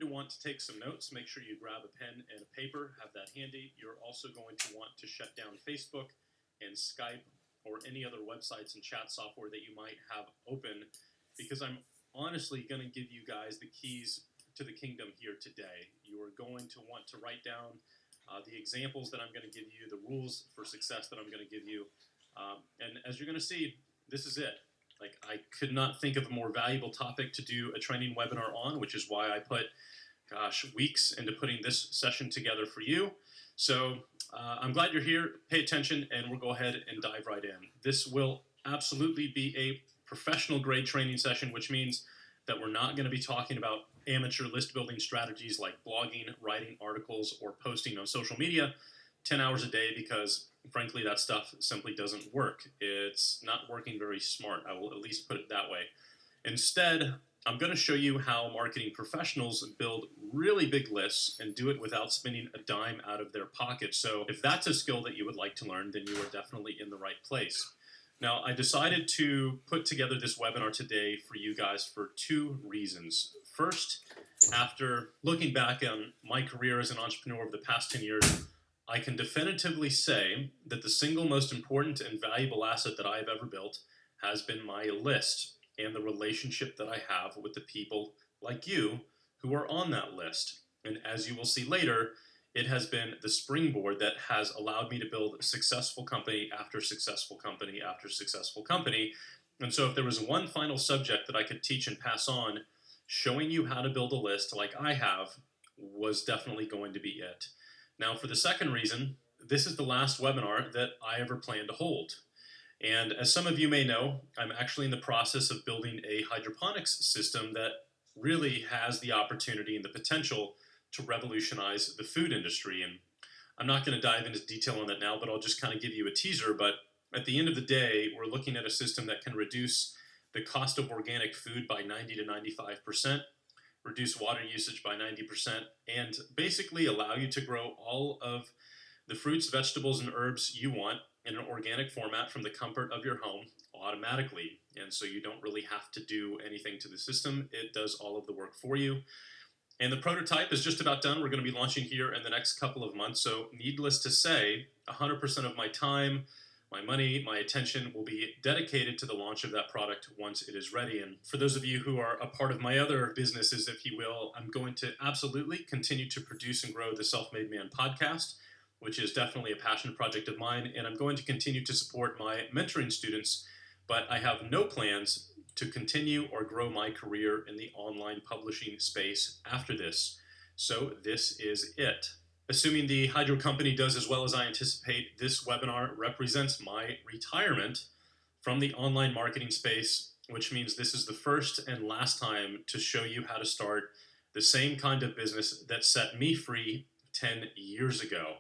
to want to take some notes. Make sure you grab a pen and a paper, have that handy. You're also going to want to shut down Facebook and Skype or any other websites and chat software that you might have open, because I'm honestly going to give you guys the keys to the kingdom here today. You are going to want to write down the examples that I'm going to give you, the rules for success that I'm going to give you. And as you're going to see, this is it. Like, I could not think of a more valuable topic to do a training webinar on, which is why I put, weeks into putting this session together for you. So I'm glad you're here. Pay attention, and we'll go ahead and dive right in. This will absolutely be a professional grade training session, which means that we're not going to be talking about amateur list building strategies like blogging, writing articles, or posting on social media 10 hours a day, because frankly, that stuff simply doesn't work. It's not working very smart. I will at least put it that way. Instead, I'm going to show you how marketing professionals build really big lists and do it without spending a dime out of their pocket. So if that's a skill that you would like to learn, then you are definitely in the right place. Now, I decided to put together this webinar today for you guys for two reasons. First, after looking back on my career as an entrepreneur over the past 10 years, I can definitively say that the single most important and valuable asset that I have ever built has been my list and the relationship that I have with the people like you who are on that list. And as you will see later, it has been the springboard that has allowed me to build successful company after successful company after successful company. And so if there was one final subject that I could teach and pass on, showing you how to build a list like I have was definitely going to be it. Now, for the second reason, this is the last webinar that I ever plan to hold. And as some of you may know, I'm actually in the process of building a hydroponics system that really has the opportunity and the potential to revolutionize the food industry. And I'm not going to dive into detail on that now, but I'll just kind of give you a teaser. But at the end of the day, we're looking at a system that can reduce the cost of organic food by 90 to 95%, reduce water usage by 90%, and basically allow you to grow all of the fruits, vegetables, and herbs you want in an organic format from the comfort of your home automatically. And so you don't really have to do anything to the system. It does all of the work for you. And the prototype is just about done. We're going to be launching here in the next couple of months. So needless to say, 100% of my time, my money, my attention will be dedicated to the launch of that product once it is ready. And for those of you who are a part of my other businesses, if you will, I'm going to absolutely continue to produce and grow the Self-Made Man podcast, which is definitely a passion project of mine. And I'm going to continue to support my mentoring students, but I have no plans to continue or grow my career in the online publishing space after this. So this is it. Assuming the hydro company does as well as I anticipate, this webinar represents my retirement from the online marketing space, which means this is the first and last time to show you how to start the same kind of business that set me free 10 years ago.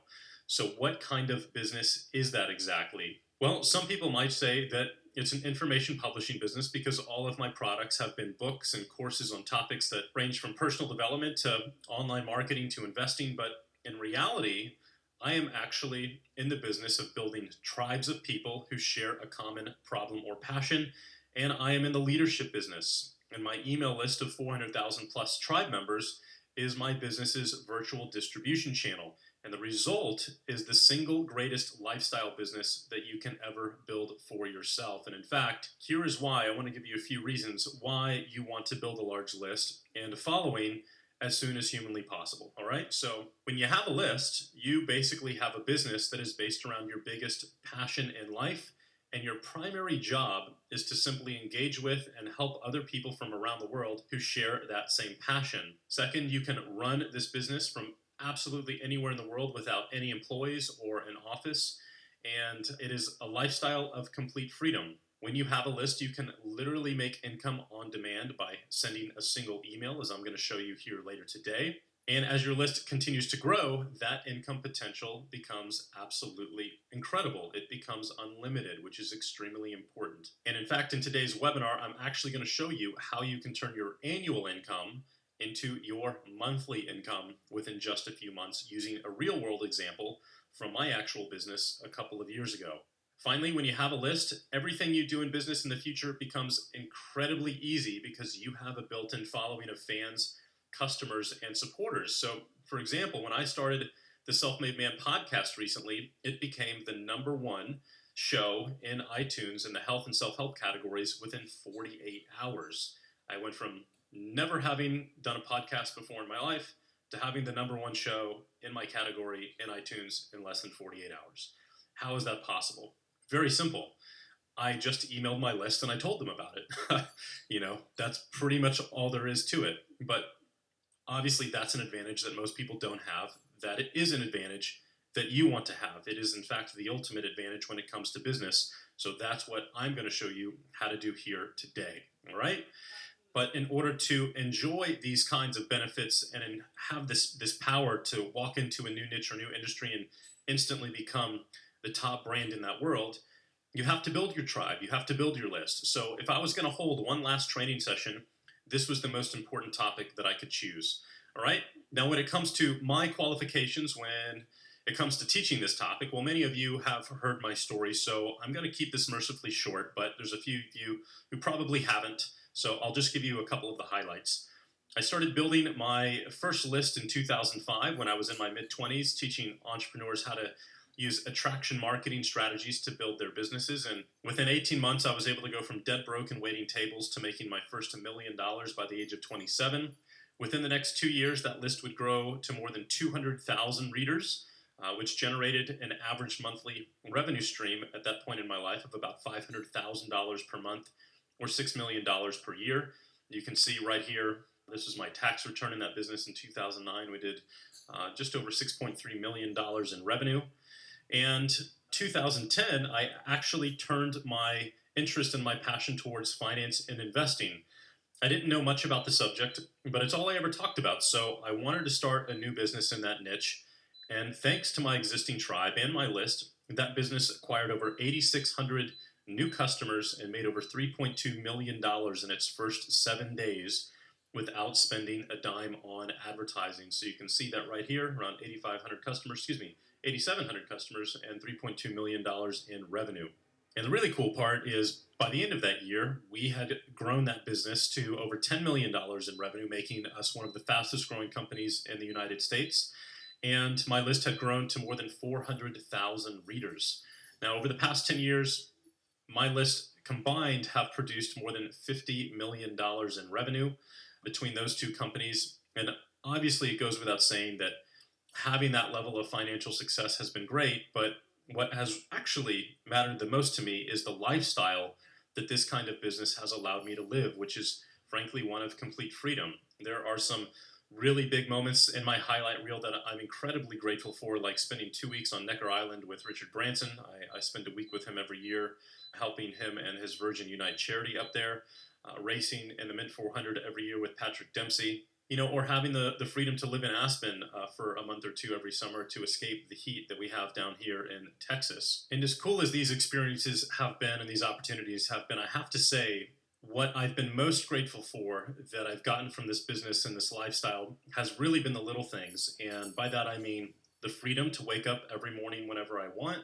So what kind of business is that exactly? Well, some people might say that it's an information publishing business because all of my products have been books and courses on topics that range from personal development to online marketing to investing. But in reality, I am actually in the business of building tribes of people who share a common problem or passion, and I am in the leadership business. And my email list of 400,000 plus tribe members is my business's virtual distribution channel. And the result is the single greatest lifestyle business that you can ever build for yourself. And in fact, here is why. I want to give you a few reasons why you want to build a large list and following as soon as humanly possible. All right. So when you have a list, you basically have a business that is based around your biggest passion in life. And your primary job is to simply engage with and help other people from around the world who share that same passion. Second, you can run this business from absolutely anywhere in the world without any employees or an office. And it is a lifestyle of complete freedom. When you have a list, you can literally make income on demand by sending a single email, as I'm going to show you here later today. And as your list continues to grow, that income potential becomes absolutely incredible. It becomes unlimited, which is extremely important. And in fact, in today's webinar, I'm actually going to show you how you can turn your annual income into your monthly income within just a few months using a real-world example from my actual business a couple of years ago. Finally, when you have a list, everything you do in business in the future becomes incredibly easy because you have a built-in following of fans customers and supporters. So, for example, when I started the Self-Made Man podcast recently, it became the number one show in iTunes in the health and self-help categories within 48 hours. I went from never having done a podcast before in my life to having the number one show in my category in iTunes in less than 48 hours. How is that possible? Very simple. I just emailed my list and I told them about it. That's pretty much all there is to it. But obviously, that's an advantage that most people don't have. That it is an advantage that you want to have. It is, in fact, the ultimate advantage when it comes to business. So that's what I'm going to show you how to do here today. All right? But in order to enjoy these kinds of benefits and have this power to walk into a new niche or new industry and instantly become the top brand in that world, you have to build your tribe. You have to build your list. So if I was going to hold one last training session, this was the most important topic that I could choose. All right? Now, when it comes to my qualifications, when it comes to teaching this topic, well, many of you have heard my story, so I'm going to keep this mercifully short, but there's a few of you who probably haven't, so I'll just give you a couple of the highlights. I started building my first list in 2005 when I was in my mid-20s, teaching entrepreneurs how to use attraction marketing strategies to build their businesses. And within 18 months, I was able to go from dead broke and waiting tables to making my first $1 million by the age of 27. Within the next 2 years, that list would grow to more than 200,000 readers, which generated an average monthly revenue stream at that point in my life of about $500,000 per month or $6 million per year. You can see right here, this was my tax return in that business in 2009. We did just over $6.3 million in revenue. And 2010, I actually turned my interest and my passion towards finance and investing. I didn't know much about the subject, but it's all I ever talked about. So I wanted to start a new business in that niche. And thanks to my existing tribe and my list, that business acquired over 8,600 new customers and made over $3.2 million in its first 7 days without spending a dime on advertising. So you can see that right here, around 8,700 customers and $3.2 million in revenue. And the really cool part is by the end of that year, we had grown that business to over $10 million in revenue, making us one of the fastest growing companies in the United States. And my list had grown to more than 400,000 readers. Now, over the past 10 years, my list combined have produced more than $50 million in revenue between those two companies. And obviously, it goes without saying that having that level of financial success has been great, but what has actually mattered the most to me is the lifestyle that this kind of business has allowed me to live, which is frankly one of complete freedom. There are some really big moments in my highlight reel that I'm incredibly grateful for, like spending 2 weeks on Necker Island with Richard Branson. I spend a week with him every year, helping him and his Virgin Unite charity up there, racing in the Mint 400 every year with Patrick Dempsey, or having the freedom to live in Aspen for a month or two every summer to escape the heat that we have down here in Texas. And as cool as these experiences have been and these opportunities have been, I have to say, what I've been most grateful for that I've gotten from this business and this lifestyle has really been the little things. And by that, I mean the freedom to wake up every morning whenever I want,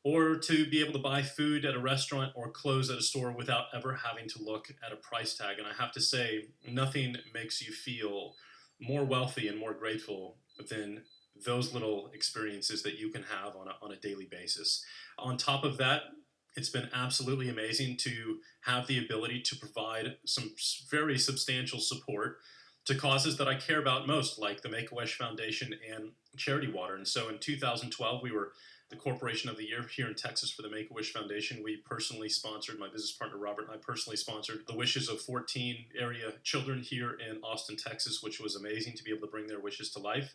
or to be able to buy food at a restaurant or clothes at a store without ever having to look at a price tag. And I have to say, nothing makes you feel more wealthy and more grateful than those little experiences that you can have on a daily basis. On top of that, it's been absolutely amazing to have the ability to provide some very substantial support to causes that I care about most, like the Make-A-Wish Foundation and Charity Water. And so in 2012, we were the Corporation of the Year here in Texas for the Make-A-Wish Foundation. We personally sponsored, my business partner Robert and I personally sponsored the wishes of 14 area children here in Austin, Texas, which was amazing to be able to bring their wishes to life.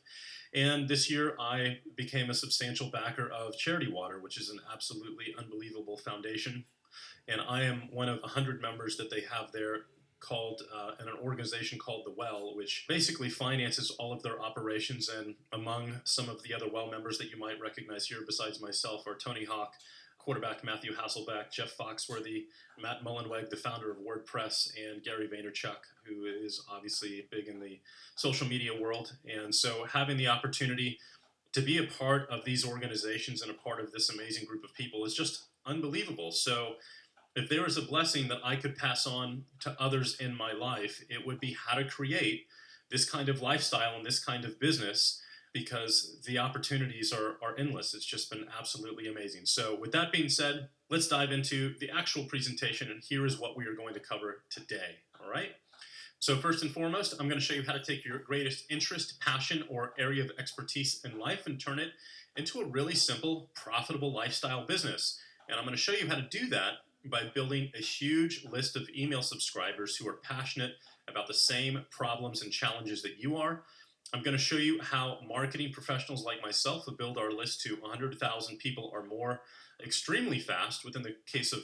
And this year I became a substantial backer of Charity Water, which is an absolutely unbelievable foundation. And I am one of 100 members that they have there called an organization called The Well, which basically finances all of their operations. And among some of the other Well members that you might recognize here besides myself are Tony Hawk, quarterback Matthew Hasselbeck, Jeff Foxworthy, Matt Mullenweg, the founder of WordPress, and Gary Vaynerchuk, who is obviously big in the social media world. And so having the opportunity to be a part of these organizations and a part of this amazing group of people is just unbelievable. So if there is a blessing that I could pass on to others in my life, it would be how to create this kind of lifestyle and this kind of business because the opportunities are endless. It's just been absolutely amazing. So with that being said, let's dive into the actual presentation, and here is what we are going to cover today. All right. So first and foremost, I'm going to show you how to take your greatest interest, passion, or area of expertise in life and turn it into a really simple, profitable lifestyle business. And I'm going to show you how to do that by building a huge list of email subscribers who are passionate about the same problems and challenges that you are. I'm going to show you how marketing professionals like myself will build our list to 100,000 people or more extremely fast, within the case of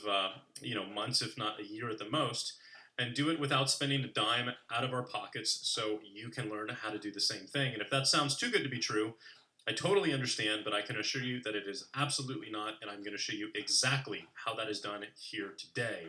months, if not a year at the most, and do it without spending a dime out of our pockets, so you can learn how to do the same thing. And if that sounds too good to be true, I totally understand, but I can assure you that it is absolutely not, and I'm going to show you exactly how that is done here today.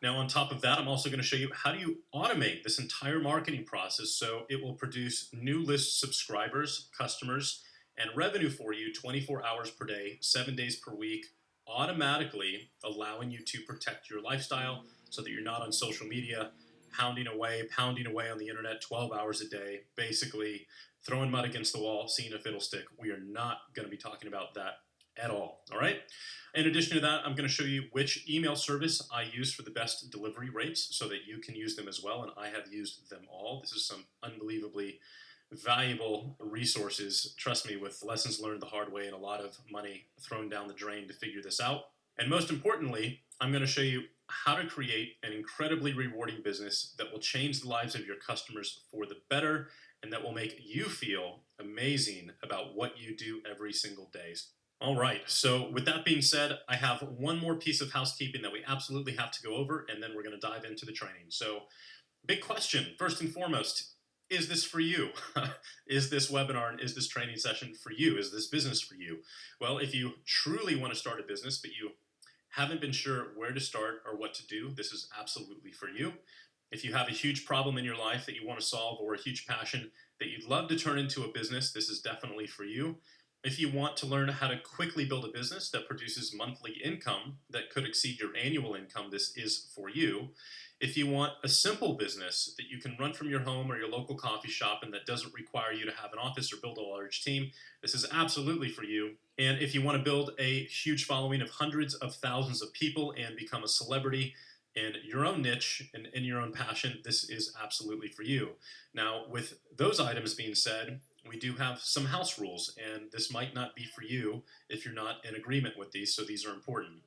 Now, on top of that, I'm also going to show you how do you automate this entire marketing process so it will produce new list subscribers, customers, and revenue for you 24 hours per day, 7 days per week, automatically allowing you to protect your lifestyle so that you're not on social media pounding away on the internet 12 hours a day, basically throwing mud against the wall, seeing if it'll stick. We are not going to be talking about that at all right? In addition to that, I'm going to show you which email service I use for the best delivery rates so that you can use them as well, and I have used them all. This is some unbelievably valuable resources, trust me, with lessons learned the hard way and a lot of money thrown down the drain to figure this out. And most importantly, I'm going to show you how to create an incredibly rewarding business that will change the lives of your customers for the better and that will make you feel amazing about what you do every single day. All right, so with that being said, I have one more piece of housekeeping that we absolutely have to go over, and then we're going to dive into the training. So, big question, first and foremost, is this for you? Is this webinar and is this training session for you? Is this business for you? Well, if you truly want to start a business, but you haven't been sure where to start or what to do, this is absolutely for you. If you have a huge problem in your life that you want to solve or a huge passion that you'd love to turn into a business, this is definitely for you. If you want to learn how to quickly build a business that produces monthly income that could exceed your annual income, this is for you. If you want a simple business that you can run from your home or your local coffee shop and that doesn't require you to have an office or build a large team, this is absolutely for you. And if you want to build a huge following of hundreds of thousands of people and become a celebrity in your own niche and in your own passion, this is absolutely for you. Now, with those items being said, we do have some house rules, and this might not be for you if you're not in agreement with these, so these are important.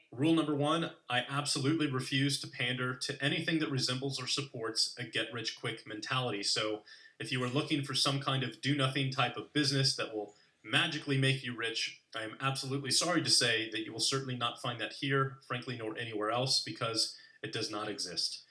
Rule number one, I absolutely refuse to pander to anything that resembles or supports a get-rich-quick mentality. So if you are looking for some kind of do-nothing type of business that will magically make you rich, I am absolutely sorry to say that you will certainly not find that here, frankly, nor anywhere else, because it does not exist.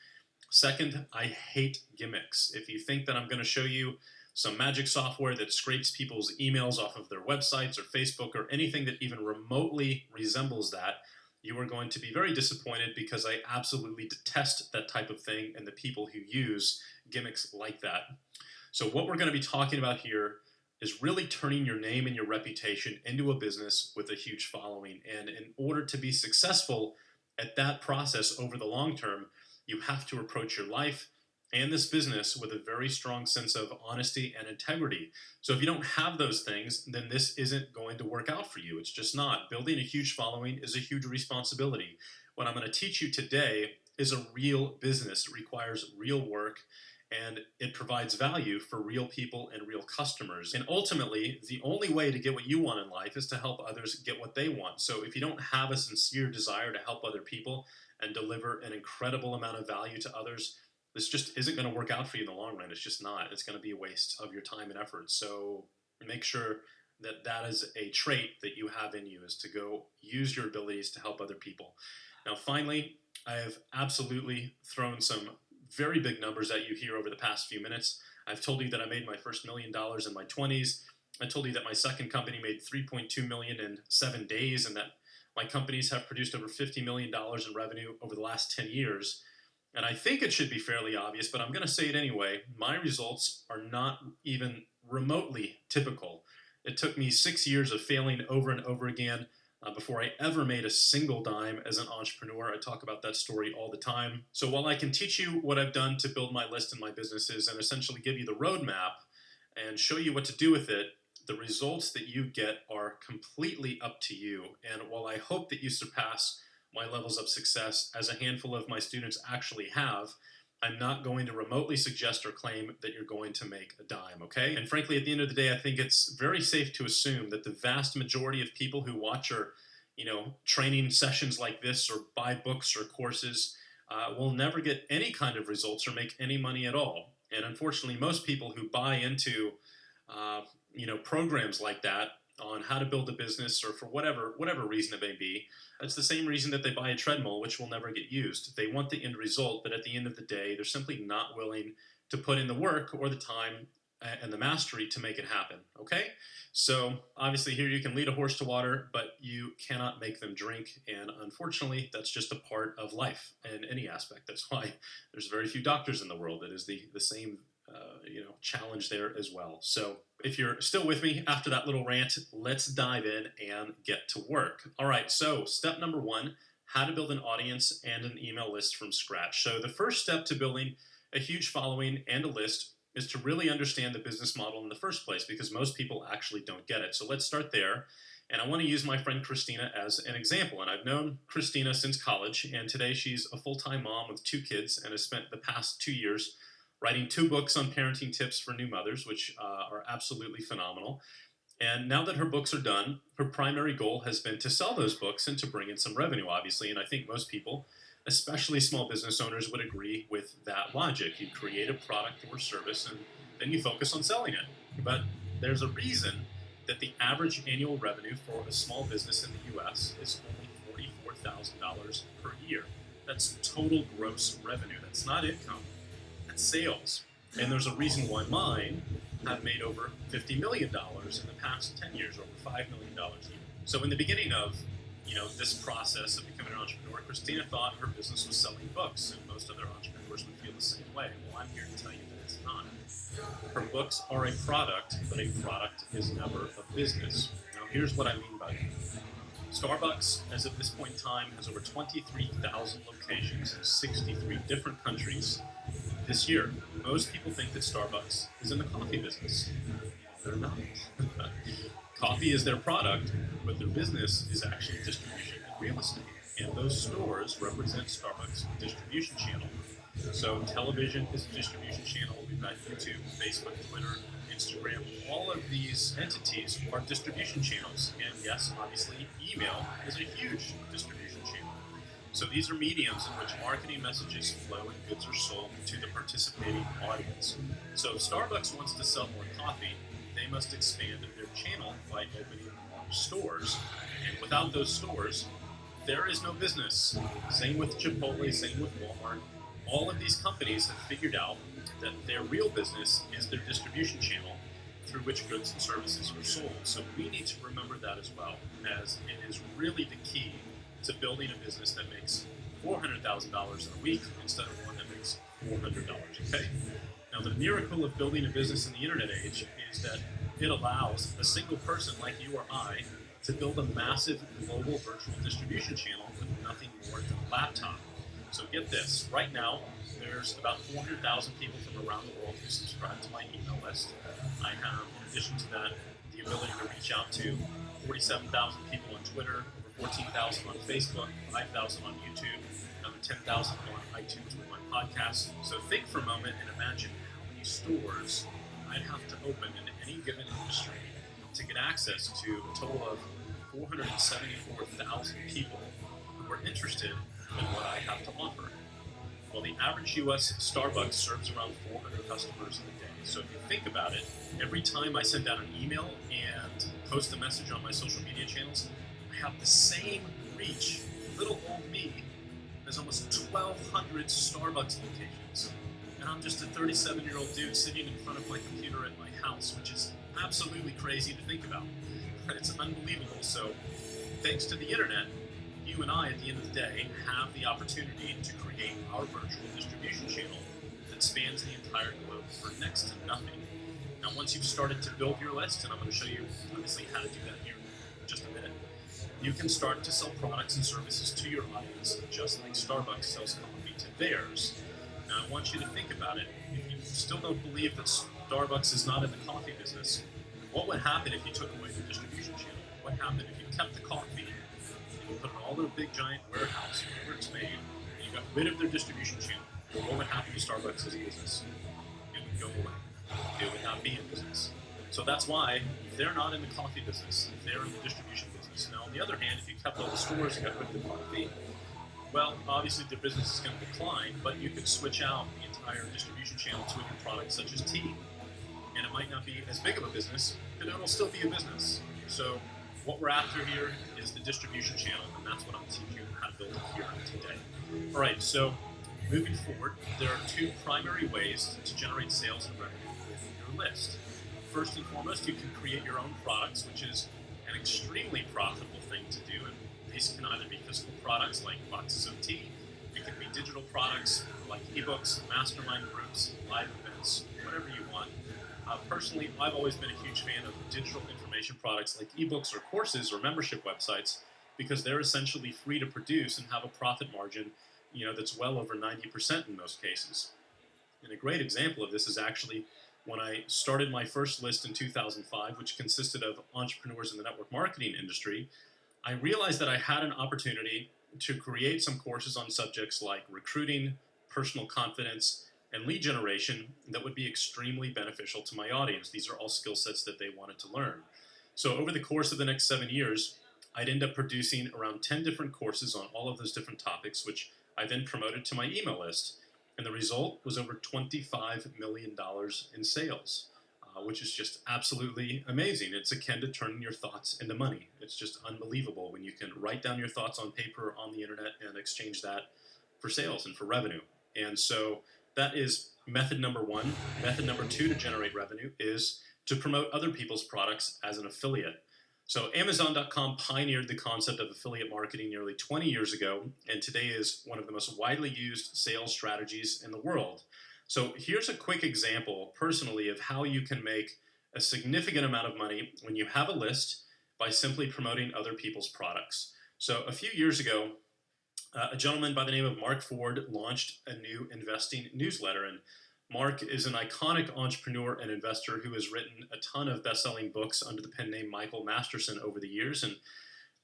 Second, I hate gimmicks. If you think that I'm going to show you some magic software that scrapes people's emails off of their websites or Facebook or anything that even remotely resembles that, you are going to be very disappointed, because I absolutely detest that type of thing and the people who use gimmicks like that. So what we're going to be talking about here is really turning your name and your reputation into a business with a huge following. And in order to be successful at that process over the long term, you have to approach your life and this business with a very strong sense of honesty and integrity. So if you don't have those things, then this isn't going to work out for you. It's just not. Building a huge following is a huge responsibility. What I'm going to teach you today is a real business. It requires real work, and it provides value for real people and real customers. And ultimately, the only way to get what you want in life is to help others get what they want. So if you don't have a sincere desire to help other people and deliver an incredible amount of value to others, this just isn't going to work out for you in the long run. It's just not. It's going to be a waste of your time and effort. So make sure that that is a trait that you have in you, is to go use your abilities to help other people. Now, finally, I have absolutely thrown some very big numbers at you here over the past few minutes. I've told you that I made my first $1 million in my 20s. I told you that my second company made $3.2 million in 7 days, and that my companies have produced over $50 million in revenue over the last 10 years. And I think it should be fairly obvious, but I'm going to say it anyway. My results are not even remotely typical. It took me 6 years of failing over and over again, before I ever made a single dime as an entrepreneur. I talk about that story all the time. So while I can teach you what I've done to build my list and my businesses and essentially give you the roadmap and show you what to do with it, the results that you get are completely up to you. And while I hope that you surpass my levels of success, as a handful of my students actually have, I'm not going to remotely suggest or claim that you're going to make a dime, okay? And frankly, at the end of the day, I think it's very safe to assume that the vast majority of people who watch or, training sessions like this or buy books or courses will never get any kind of results or make any money at all. And unfortunately, most people who buy into, programs like that on how to build a business or for whatever reason it may be, it's the same reason that they buy a treadmill, which will never get used. They want the end result, but at the end of the day, they're simply not willing to put in the work or the time and the mastery to make it happen, okay? So obviously here you can lead a horse to water, but you cannot make them drink, and unfortunately, that's just a part of life in any aspect. That's why there's very few doctors in the world. It is the same challenge there as well. So if you're still with me after that little rant, let's dive in and get to work. All right, so step number 1, how to build an audience and an email list from scratch. So the first step to building a huge following and a list is to really understand the business model in the first place, because most people actually don't get it. So let's start there. And I want to use my friend Christina as an example. And I've known Christina since college, and today she's a full-time mom with 2 kids and has spent the past 2 years writing 2 books on parenting tips for new mothers, which are absolutely phenomenal. And now that her books are done, her primary goal has been to sell those books and to bring in some revenue, obviously. And I think most people, especially small business owners, would agree with that logic. You create a product or service, and then you focus on selling it. But there's a reason that the average annual revenue for a small business in the U.S. is only $44,000 per year. That's total gross revenue. That's not income. Sales. And there's a reason why mine have made over $50 million in the past 10 years, over $5 million a year. So in the beginning of this process of becoming an entrepreneur, Christina thought her business was selling books, and most other entrepreneurs would feel the same way. Well, I'm here to tell you that it's not. Her books are a product, but a product is never a business. Now here's what I mean by that. Starbucks, as of this point in time, has over 23,000 locations in 63 different countries this year. Most people think that Starbucks is in the coffee business. They're not. Coffee is their product, but their business is actually distribution and real estate. And those stores represent Starbucks' distribution channel. So television is a distribution channel. We've got YouTube, Facebook, Twitter, Instagram. All of these entities are distribution channels. And yes, obviously, email is a huge distribution channel. So these are mediums in which marketing messages flow and goods are sold to the participating audience. So if Starbucks wants to sell more coffee, they must expand their channel by opening more stores. And without those stores, there is no business. Same with Chipotle, same with Walmart. All of these companies have figured out that their real business is their distribution channel through which goods and services are sold. So we need to remember that as well, as it is really the key to building a business that makes $400,000 in a week instead of one that makes $400, okay? Now, the miracle of building a business in the internet age is that it allows a single person like you or I to build a massive global virtual distribution channel with nothing more than a laptop. So get this, right now, there's about 400,000 people from around the world who subscribe to my email list. I have, in addition to that, the ability to reach out to 47,000 people on Twitter, 14,000 on Facebook, 5,000 on YouTube, another 10,000 on iTunes with my podcast. So think for a moment and imagine how many stores I'd have to open in any given industry to get access to a total of 474,000 people who are interested in what I have to offer. Well, the average U.S. Starbucks serves around 400 customers a day. So if you think about it, every time I send out an email and post a message on my social media channels, I have the same reach, little old me, as almost 1,200 Starbucks locations. And I'm just a 37-year-old dude sitting in front of my computer at my house, which is absolutely crazy to think about. It's unbelievable. So thanks to the internet, you and I, at the end of the day, have the opportunity to create our virtual distribution channel that spans the entire globe for next to nothing. Now, once you've started to build your list, and I'm going to show you, obviously, how to do that here in just a minute, you can start to sell products and services to your audience just like Starbucks sells coffee to theirs. Now, I want you to think about it. If you still don't believe that Starbucks is not in the coffee business, what would happen if you took away the distribution channel? What happened if you kept the coffee and you put it in all their big giant warehouse where it's made, and you got rid of their distribution channel? What would happen to Starbucks as a business? It would go away. It would not be in business. So that's why they're not in the coffee business. They're in the distribution business. Now, on the other hand, if you kept all the stores and got rid of the coffee, well, obviously their business is going to decline, but you could switch out the entire distribution channel to a new product such as tea. And it might not be as big of a business, but it'll still be a business. So what we're after here is the distribution channel, and that's what I'm teaching you how to build it here today. All right, so moving forward, there are two primary ways to generate sales and revenue with your list. First and foremost, you can create your own products, which is an extremely profitable thing to do. And these can either be physical products like boxes of tea, it can be digital products like ebooks, mastermind groups, live events, whatever you want. Personally, I've always been a huge fan of digital information products like ebooks or courses or membership websites because they're essentially free to produce and have a profit margin, that's well over 90% in most cases. And a great example of this is actually when I started my first list in 2005, which consisted of entrepreneurs in the network marketing industry. I realized that I had an opportunity to create some courses on subjects like recruiting, personal confidence, and lead generation that would be extremely beneficial to my audience. These are all skill sets that they wanted to learn. So over the course of the next 7 years, I'd end up producing around 10 different courses on all of those different topics, which I then promoted to my email list. And the result was over $25 million in sales, which is just absolutely amazing. It's akin to turning your thoughts into money. It's just unbelievable when you can write down your thoughts on paper on the internet and exchange that for sales and for revenue. And so that is method number one. Method number two to generate revenue is to promote other people's products as an affiliate. So Amazon.com pioneered the concept of affiliate marketing nearly 20 years ago, and today is one of the most widely used sales strategies in the world. So here's a quick example, personally, of how you can make a significant amount of money when you have a list by simply promoting other people's products. So a few years ago, a gentleman by the name of Mark Ford launched a new investing newsletter, and Mark is an iconic entrepreneur and investor who has written a ton of best-selling books under the pen name Michael Masterson over the years, and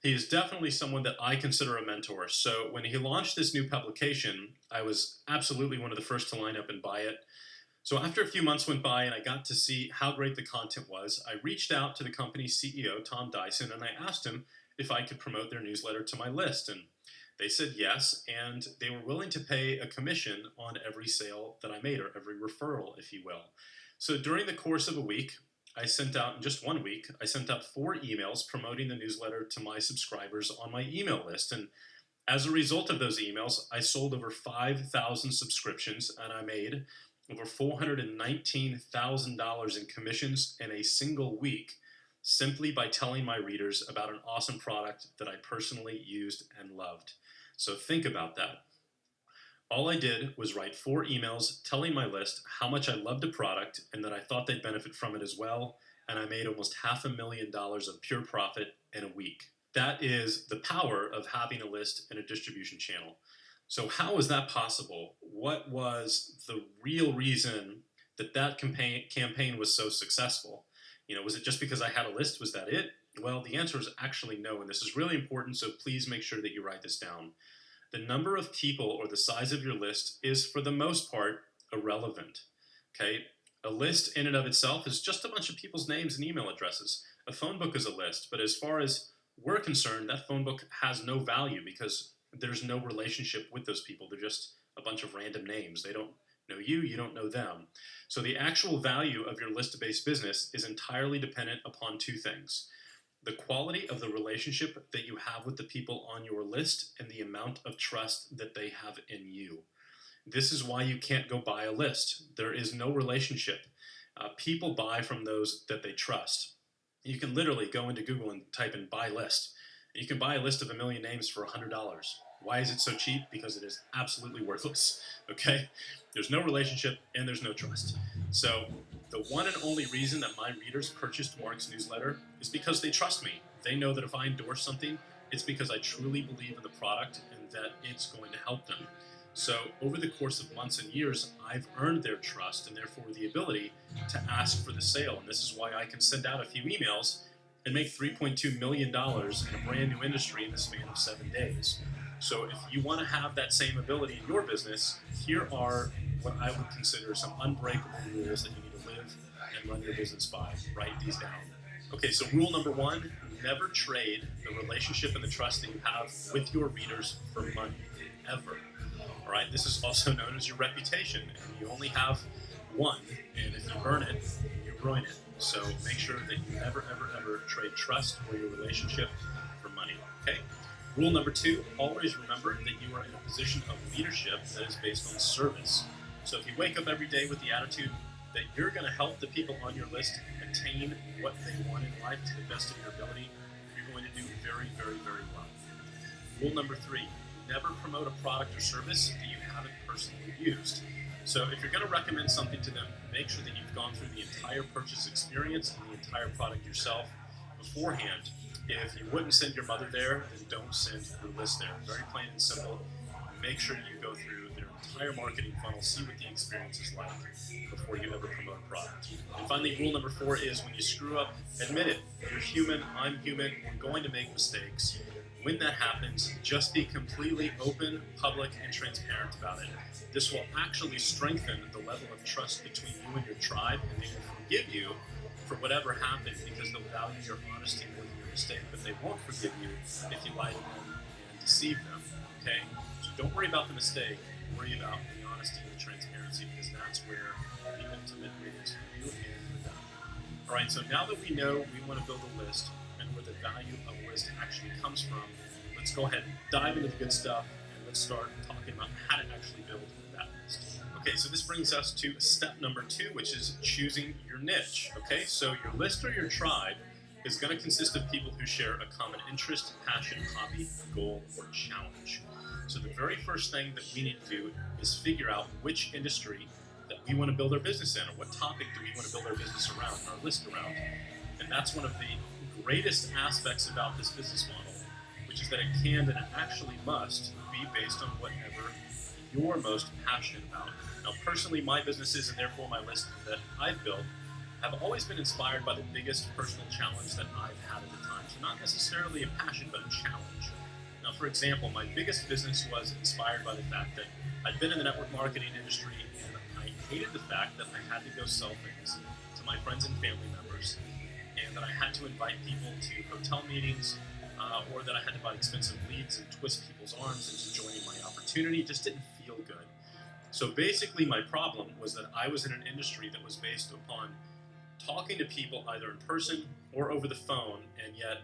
he is definitely someone that I consider a mentor. So when he launched this new publication, I was absolutely one of the first to line up and buy it. So after a few months went by and I got to see how great the content was, I reached out to the company's CEO, Tom Dyson, and I asked him if I could promote their newsletter to my list. And they said yes, and they were willing to pay a commission on every sale that I made, or every referral, if you will. So during the course of a week, I sent out, in just 1 week, I sent out 4 emails promoting the newsletter to my subscribers on my email list. And as a result of those emails, I sold over 5,000 subscriptions, and I made over $419,000 in commissions in a single week, simply by telling my readers about an awesome product that I personally used and loved. So think about that. All I did was write 4 emails telling my list how much I loved a product and that I thought they'd benefit from it as well, and I made almost $500,000 of pure profit in a week. That is the power of having a list and a distribution channel. So how is that possible? What was the real reason that campaign was so successful? Was it just because I had a list? Was that it? Well, the answer is actually no, and this is really important, so please make sure that you write this down. The number of people or the size of your list is, for the most part, irrelevant. Okay? A list in and of itself is just a bunch of people's names and email addresses. A phone book is a list, but as far as we're concerned, that phone book has no value because there's no relationship with those people. They're just a bunch of random names. They don't know you, you don't know them. So the actual value of your list-based business is entirely dependent upon 2 things. The quality of the relationship that you have with the people on your list and the amount of trust that they have in you. This is why you can't go buy a list. There is no relationship. People buy from those that they trust. You can literally go into Google and type in buy list. You can buy a list of 1 million names for $100. Why is it so cheap? Because it is absolutely worthless, okay? There's no relationship and there's no trust. So the one and only reason that my readers purchased Mark's newsletter is because they trust me. They know that if I endorse something, It's because I truly believe in the product and that it's going to help them. So, over the course of months and years, I've earned their trust and therefore the ability to ask for the sale. And this is why I can send out a few emails and make $3.2 million in a brand new industry in the span of 7 days. So, if you want to have that same ability in your business, here are what I would consider some unbreakable rules that you need to live and run your business by. Write these down. Okay, so rule number one, never trade the relationship and the trust that you have with your readers for money, ever. All right, this is also known as your reputation, and you only have one, and if you earn it, you ruin it. So make sure that you never, ever, ever trade trust or your relationship for money, okay? Rule number two, always remember that you are in a position of leadership that is based on service. So if you wake up every day with the attitude that you're going to help the people on your list attain what they want in life to the best of your ability, you're going to do very, very, very well. Rule number three, never promote a product or service that you haven't personally used. So if you're going to recommend something to them, make sure that you've gone through the entire purchase experience and the entire product yourself beforehand. If you wouldn't send your mother there, then don't send your list there. Very plain and simple. Make sure you go through their entire marketing funnel, see what the experience is like before you ever promote a product. And finally, rule number four is when you screw up, admit it. You're human, I'm human, we're going to make mistakes. When that happens, just be completely open, public, and transparent about it. This will actually strengthen the level of trust between you and your tribe, and they will forgive you for whatever happened because they'll value your honesty more than your mistake, but they won't forgive you if you lie to them and deceive them, okay? So don't worry about the mistake, worry about the honesty and the transparency, because that's where the ultimate win is for you and for them. All right, so now that we know we want to build a list and where the value of a list actually comes from, let's go ahead and dive into the good stuff, and let's start talking about how to actually build that list. Okay, so this brings us to step number two, which is choosing your niche. Okay, so your list or your tribe is going to consist of people who share a common interest, passion, hobby, goal, or challenge. So the very first thing that we need to do is figure out which industry that we want to build our business in, or what topic do we want to build our business around, our list around. And that's one of the greatest aspects about this business model, which is that it can and it actually must be based on whatever you're most passionate about. Now, personally, my businesses and therefore my list that I've built have always been inspired by the biggest personal challenge that I've had at the time. So not necessarily a passion, but a challenge. Now, for example, my biggest business was inspired by the fact that I'd been in the network marketing industry and I hated the fact that I had to go sell things to my friends and family members, and that I had to invite people to hotel meetings, or that I had to buy expensive leads and twist people's arms into joining my opportunity. It just didn't feel good. So basically, my problem was that I was in an industry that was based upon talking to people either in person or over the phone, and yet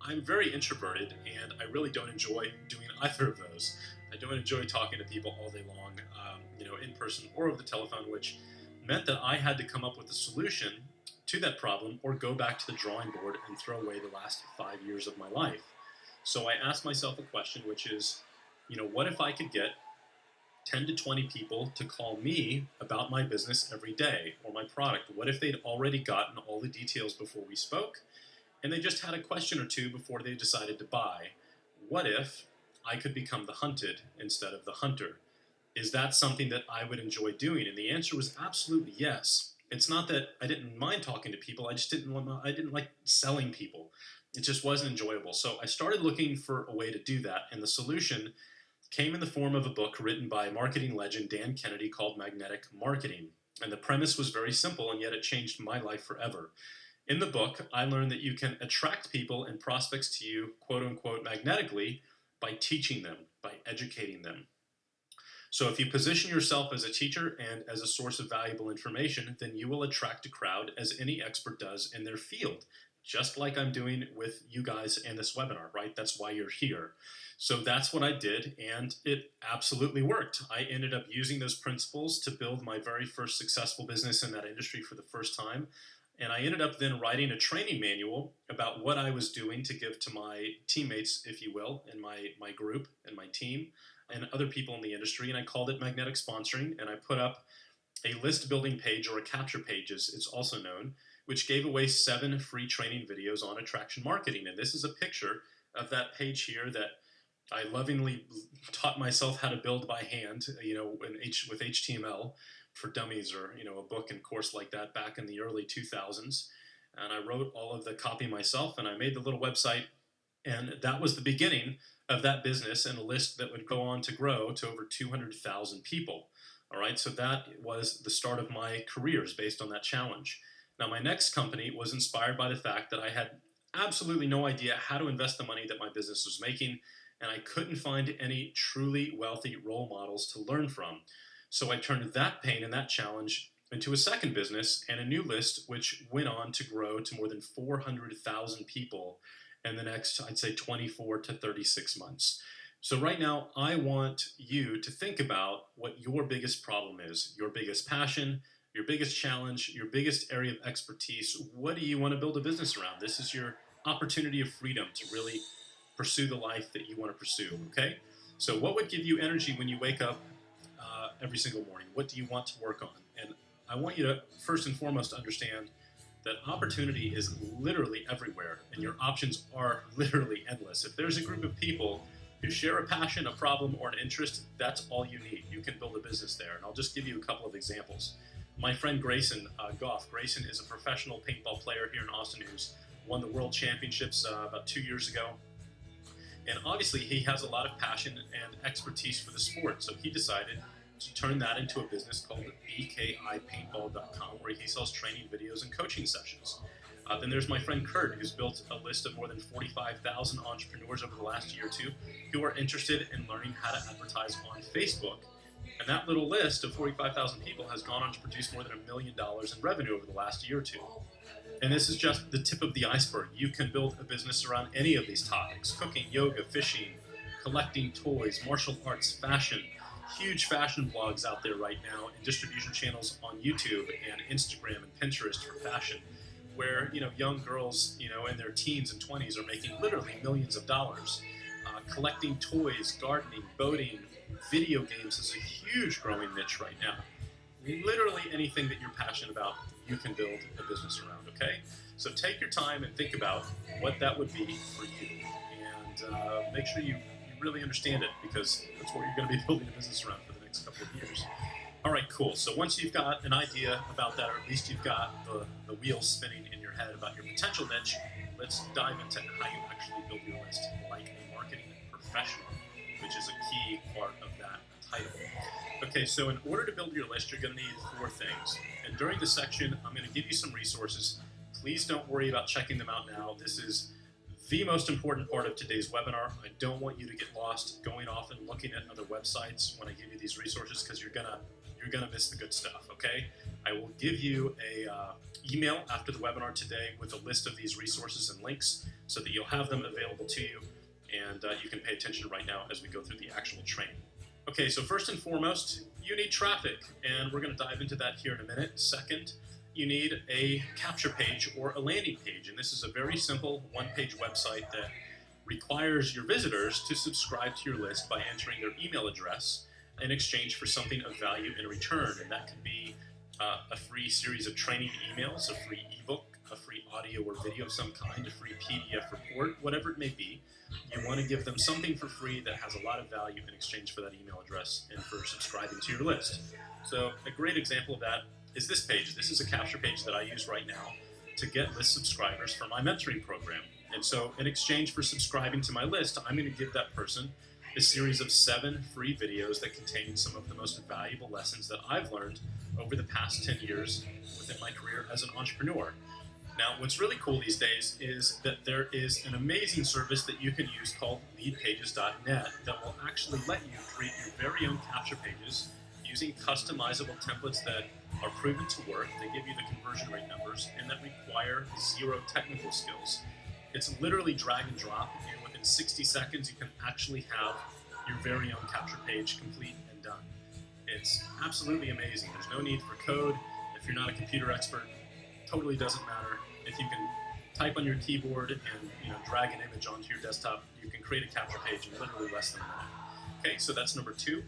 I'm very introverted, and I really don't enjoy doing either of those. I don't enjoy talking to people all day long, in person or over the telephone, which meant that I had to come up with a solution to that problem or go back to the drawing board and throw away the last 5 years of my life. So I asked myself a question, which is, what if I could get 10 to 20 people to call me about my business every day or my product? What if they'd already gotten all the details before we spoke and they just had a question or two before they decided to buy? What if I could become the hunted instead of the hunter? Is that something that I would enjoy doing? And the answer was absolutely yes. It's not that I didn't mind talking to people. I didn't like selling people. It just wasn't enjoyable. So I started looking for a way to do that, and the solution came in the form of a book written by marketing legend Dan Kennedy called Magnetic Marketing. And the premise was very simple, and yet it changed my life forever. In the book, I learned that you can attract people and prospects to you, quote unquote, magnetically by teaching them, by educating them. So if you position yourself as a teacher and as a source of valuable information, then you will attract a crowd as any expert does in their field, just like I'm doing with you guys in this webinar, right? That's why you're here. So that's what I did, and it absolutely worked. I ended up using those principles to build my very first successful business in that industry for the first time. And I ended up then writing a training manual about what I was doing to give to my teammates, if you will, in my group and my team and other people in the industry. And I called it Magnetic Sponsoring. And I put up a list building page, or a capture page as it's also known, which gave away 7 free training videos on attraction marketing. And this is a picture of that page here that I lovingly taught myself how to build by hand, with HTML for Dummies, or a book and course like that back in the early 2000s. And I wrote all of the copy myself, and I made the little website, and that was the beginning of that business and a list that would go on to grow to over 200,000 people. All right, so that was the start of my careers based on that challenge. Now, my next company was inspired by the fact that I had absolutely no idea how to invest the money that my business was making, and I couldn't find any truly wealthy role models to learn from. So I turned that pain and that challenge into a second business and a new list, which went on to grow to more than 400,000 people in the next, I'd say, 24 to 36 months. So right now, I want you to think about what your biggest problem is, your biggest passion, your biggest challenge, your biggest area of expertise. What do you want to build a business around? This is your opportunity of freedom to really pursue the life that you want to pursue, okay? So what would give you energy when you wake up every single morning? What do you want to work on? And I want you to first and foremost understand that opportunity is literally everywhere, and your options are literally endless. If there's a group of people who share a passion, a problem, or an interest, that's all you need. You can build a business there. And I'll just give you a couple of examples. My friend Grayson Goff. Grayson is a professional paintball player here in Austin who's won the World Championships about 2 years ago. And obviously, he has a lot of passion and expertise for the sport. So he decided to turn that into a business called bkipaintball.com, where he sells training videos and coaching sessions. Then there's my friend Kurt, who's built a list of more than 45,000 entrepreneurs over the last year or two who are interested in learning how to advertise on Facebook. And that little list of 45,000 people has gone on to produce more than $1 million in revenue over the last year or two. And this is just the tip of the iceberg. You can build a business around any of these topics: cooking, yoga, fishing, collecting toys, martial arts, fashion. Huge fashion blogs out there right now, and distribution channels on YouTube and Instagram and Pinterest for fashion, where young girls in their teens and 20s are making literally millions of dollars. Collecting toys, gardening, boating, video games is a huge growing niche right now. Literally anything that you're passionate about, you can build a business around, okay? So take your time and think about what that would be for you, and make sure you really understand it, because that's what you're going to be building a business around for the next couple of years. All right, cool. So once you've got an idea about that, or at least you've got the wheels spinning in your head about your potential niche, let's dive into how you actually build your list like a marketing professional, which is a key part of that title. Okay, so in order to build your list, you're going to need 4 things. And during this section, I'm going to give you some resources. Please don't worry about checking them out now. This is the most important part of today's webinar. I don't want you to get lost going off and looking at other websites when I give you these resources, because you're gonna miss the good stuff. Okay, I will give you a email after the webinar today with a list of these resources and links, so that you'll have them available to you, and you can pay attention right now as we go through the actual training. Okay, so first and foremost, you need traffic, and we're going to dive into that here in a minute. Second, you need a capture page or a landing page, and this is a very simple one-page website that requires your visitors to subscribe to your list by entering their email address in exchange for something of value in return. And that could be a free series of training emails, a free ebook, a free audio or video of some kind, a free PDF report, whatever it may be. You want to give them something for free that has a lot of value in exchange for that email address and for subscribing to your list. So a great example of that is this page. This is a capture page that I use right now to get list subscribers for my mentoring program. And so in exchange for subscribing to my list, I'm going to give that person a series of 7 free videos that contain some of the most valuable lessons that I've learned over the past 10 years within my career as an entrepreneur. Now, what's really cool these days is that there is an amazing service that you can use called leadpages.net that will actually let you create your very own capture pages using customizable templates that are proven to work, that give you the conversion rate numbers, and that require 0 technical skills. It's literally drag and drop, and within 60 seconds you can actually have your very own capture page complete and done. It's absolutely amazing. There's no need for code. If you're not a computer expert, totally doesn't matter. If you can type on your keyboard and drag an image onto your desktop, you can create a capture page in literally less than a minute. Okay, so that's number 2.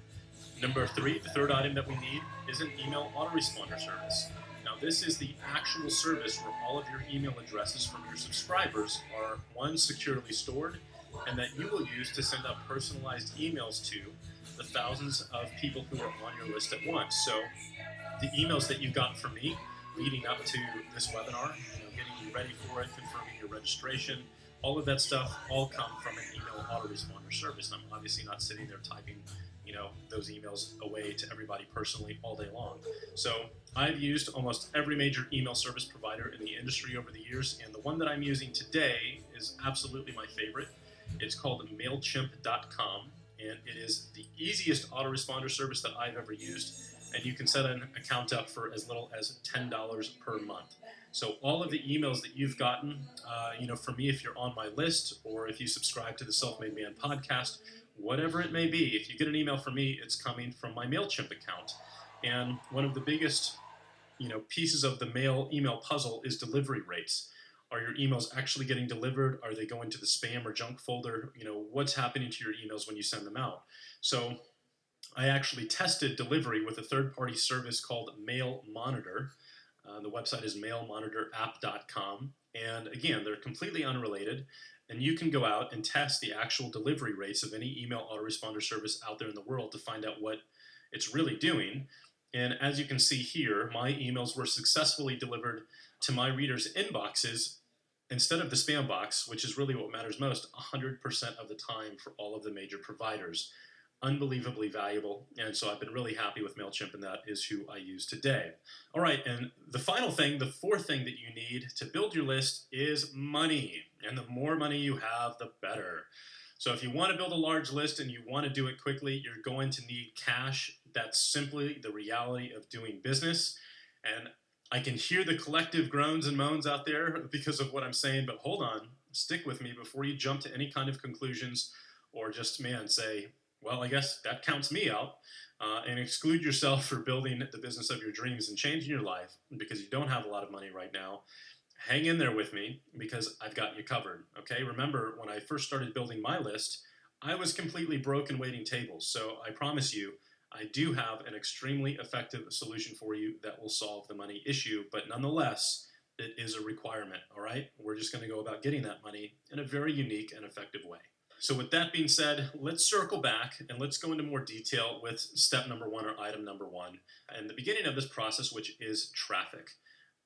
Number 3, the third item that we need is an email autoresponder service. Now, this is the actual service where all of your email addresses from your subscribers are, 1, securely stored, and that you will use to send out personalized emails to the thousands of people who are on your list at once. So the emails that you got from me leading up to this webinar, getting you ready for it, confirming your registration, all of that stuff all come from an email autoresponder service. And I'm obviously not sitting there typing, those emails away to everybody personally all day long. So I've used almost every major email service provider in the industry over the years, and the one that I'm using today is absolutely my favorite. It's called MailChimp.com, and it is the easiest autoresponder service that I've ever used. And you can set an account up for as little as $10 per month. So all of the emails that you've gotten, from me, if you're on my list or if you subscribe to the Self-Made Man podcast, whatever it may be, if you get an email from me, it's coming from my MailChimp account. And one of the biggest, pieces of the mail email puzzle is delivery rates. Are your emails actually getting delivered? Are they going to the spam or junk folder? What's happening to your emails when you send them out? So I actually tested delivery with a third-party service called Mail Monitor. The website is mailmonitorapp.com. And again, they're completely unrelated. And you can go out and test the actual delivery rates of any email autoresponder service out there in the world to find out what it's really doing. And as you can see here, my emails were successfully delivered to my readers' inboxes instead of the spam box, which is really what matters most, 100% of the time for all of the major providers. Unbelievably valuable, and so I've been really happy with MailChimp, and that is who I use today. All right, and the final thing, the fourth thing that you need to build your list is money, and the more money you have, the better. So if you want to build a large list and you want to do it quickly, you're going to need cash. That's simply the reality of doing business, and I can hear the collective groans and moans out there because of what I'm saying, but hold on, stick with me before you jump to any kind of conclusions or just, say, well, I guess that counts me out, and exclude yourself for building the business of your dreams and changing your life because you don't have a lot of money right now. Hang in there with me because I've got you covered, okay? Remember, when I first started building my list, I was completely broke and waiting tables. So I promise you, I do have an extremely effective solution for you that will solve the money issue, but nonetheless, it is a requirement, all right? We're just going to go about getting that money in a very unique and effective way. So with that being said, let's circle back and let's go into more detail with step number one or item number one and the beginning of this process, which is traffic.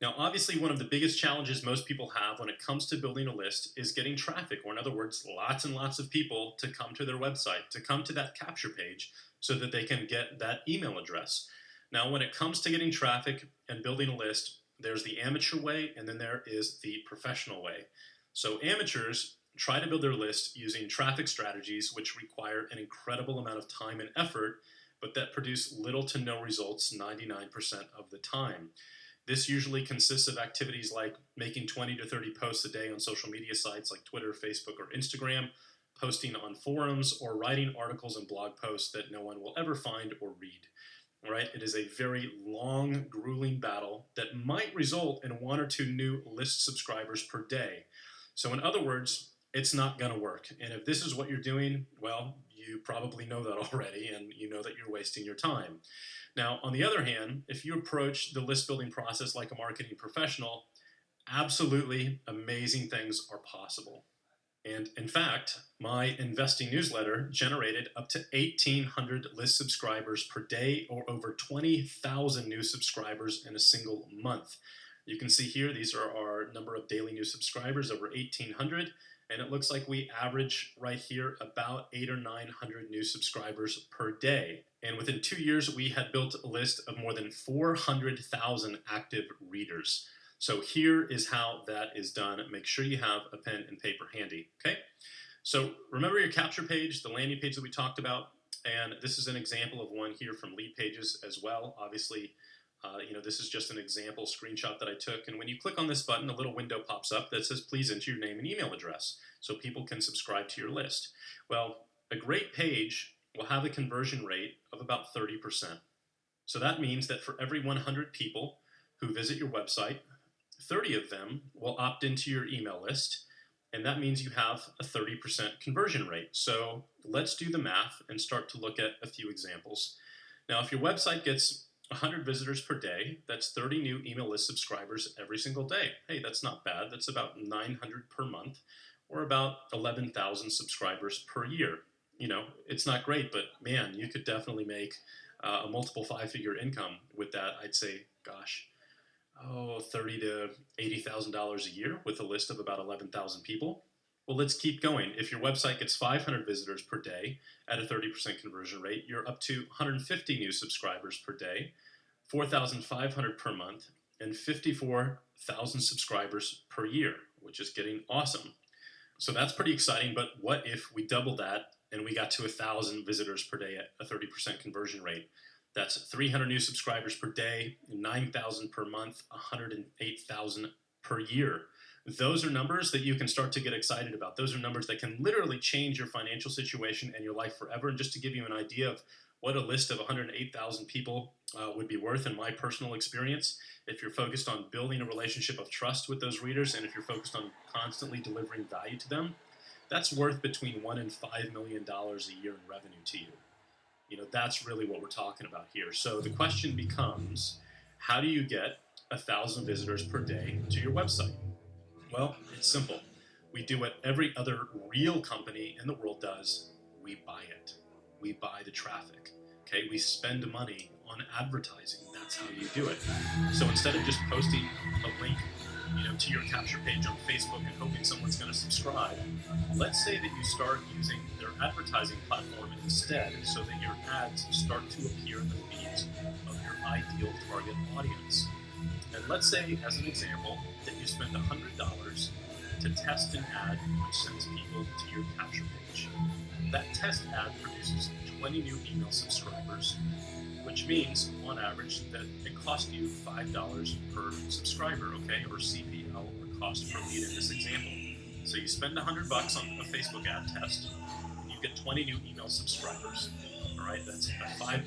Now, obviously, one of the biggest challenges most people have when it comes to building a list is getting traffic, or in other words, lots and lots of people to come to their website, to come to that capture page so that they can get that email address. Now, when it comes to getting traffic and building a list, there's the amateur way and then there is the professional way. So amateurs try to build their list using traffic strategies which require an incredible amount of time and effort, but that produce little to no results 99% of the time. This usually consists of activities like making 20 to 30 posts a day on social media sites like Twitter, Facebook, or Instagram, posting on forums, or writing articles and blog posts that no one will ever find or read. All right? It is a very long, grueling battle that might result in 1 or 2 new list subscribers per day. So in other words, it's not going to work. And if this is what you're doing, well, you probably know that already, and you know that you're wasting your time. Now, on the other hand, if you approach the list building process like a marketing professional, absolutely amazing things are possible. And in fact, my investing newsletter generated up to 1,800 list subscribers per day, or over 20,000 new subscribers in a single month. You can see here, these are our number of daily new subscribers, over 1,800. And it looks like we average right here about 800 or 900 new subscribers per day. And within 2 years, we had built a list of more than 400,000 active readers. So here is how that is done. Make sure you have a pen and paper handy, okay? So remember your capture page, the landing page that we talked about, and this is an example of one here from Lead Pages as well. Obviously, this is just an example screenshot that I took. And when you click on this button, a little window pops up that says, please enter your name and email address so people can subscribe to your list. Well, a great page will have a conversion rate of about 30%. So that means that for every 100 people who visit your website, 30 of them will opt into your email list. And that means you have a 30% conversion rate. So let's do the math and start to look at a few examples. Now, if your website gets 100 visitors per day, that's 30 new email list subscribers every single day. Hey, that's not bad. That's about 900 per month, or about 11,000 subscribers per year. It's not great, but man, you could definitely make a multiple five-figure income with that. I'd say, gosh, $30 to $80,000 a year with a list of about 11,000 people. Well, let's keep going. If your website gets 500 visitors per day at a 30% conversion rate, you're up to 150 new subscribers per day, 4,500 per month, and 54,000 subscribers per year, which is getting awesome. So that's pretty exciting, but what if we doubled that and we got to 1,000 visitors per day at a 30% conversion rate? That's 300 new subscribers per day, 9,000 per month, 108,000 per year. Those are numbers that you can start to get excited about. Those are numbers that can literally change your financial situation and your life forever. And just to give you an idea of what a list of 108,000 people would be worth in my personal experience, if you're focused on building a relationship of trust with those readers, and if you're focused on constantly delivering value to them, that's worth between $1 and $5 million a year in revenue to you. That's really what we're talking about here. So the question becomes, how do you get 1,000 visitors per day to your website? Well, it's simple. We do what every other real company in the world does. We buy it. We buy the traffic. Okay, we spend money on advertising. That's how you do it. So instead of just posting a link, to your capture page on Facebook and hoping someone's going to subscribe, let's say that you start using their advertising platform instead, so that your ads start to appear in the feeds of your ideal target audience. And let's say, as an example, that you spend $100 to test an ad which sends people to your capture page. That test ad produces 20 new email subscribers, which means, on average, that it costs you $5 per subscriber, okay, or CPL, or cost per lead in this example. So you spend $100 on a Facebook ad test, and you get 20 new email subscribers. All right, that's a $5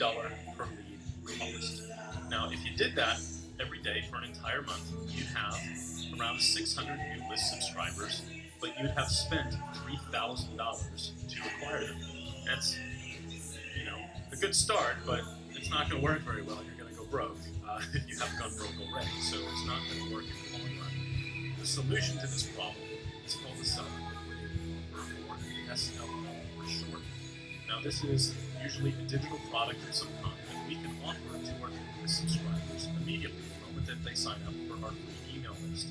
per lead cost. Now, if you did that every day for an entire month, you'd have around 600 new list subscribers, but you'd have spent $3,000 to acquire them. That's, a good start, but it's not going to work very well. You're going to go broke if you haven't gone broke already, so it's not going to work in the long run. The solution to this problem is called the self-liquidating offer, or SLO for short. Now, this is usually a digital product of some kind that we can offer to our subscribers immediately the moment that they sign up for our free email list.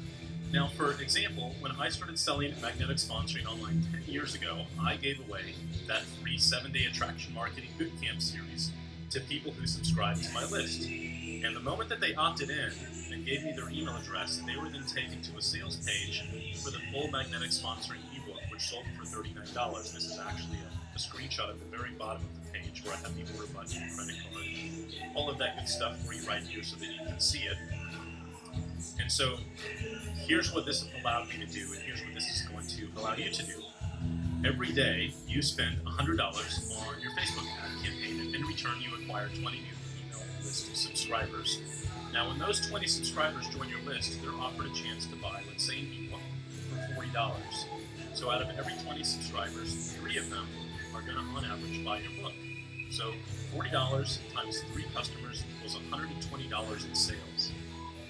Now, for example, when I started selling magnetic sponsoring online 10 years ago, I gave away that free 7-day attraction marketing bootcamp series to people who subscribed to my list. And the moment that they opted in and gave me their email address, they were then taken to a sales page for the full magnetic sponsoring ebook, which sold for $39. This is actually a screenshot at the very bottom of the page where I have the order button, credit card, all of that good stuff for you right here so that you can see it. And so here's what this allowed me to do, and here's what this is going to allow you to do. Every day, you spend $100 on your Facebook ad campaign, and in return, you acquire 20 new email list subscribers. Now, when those 20 subscribers join your list, they're offered a chance to buy, let's say, an ebook for $40. So out of every 20 subscribers, 3 of them are going to, on average, buy your book. So $40 times 3 customers equals $120 in sales.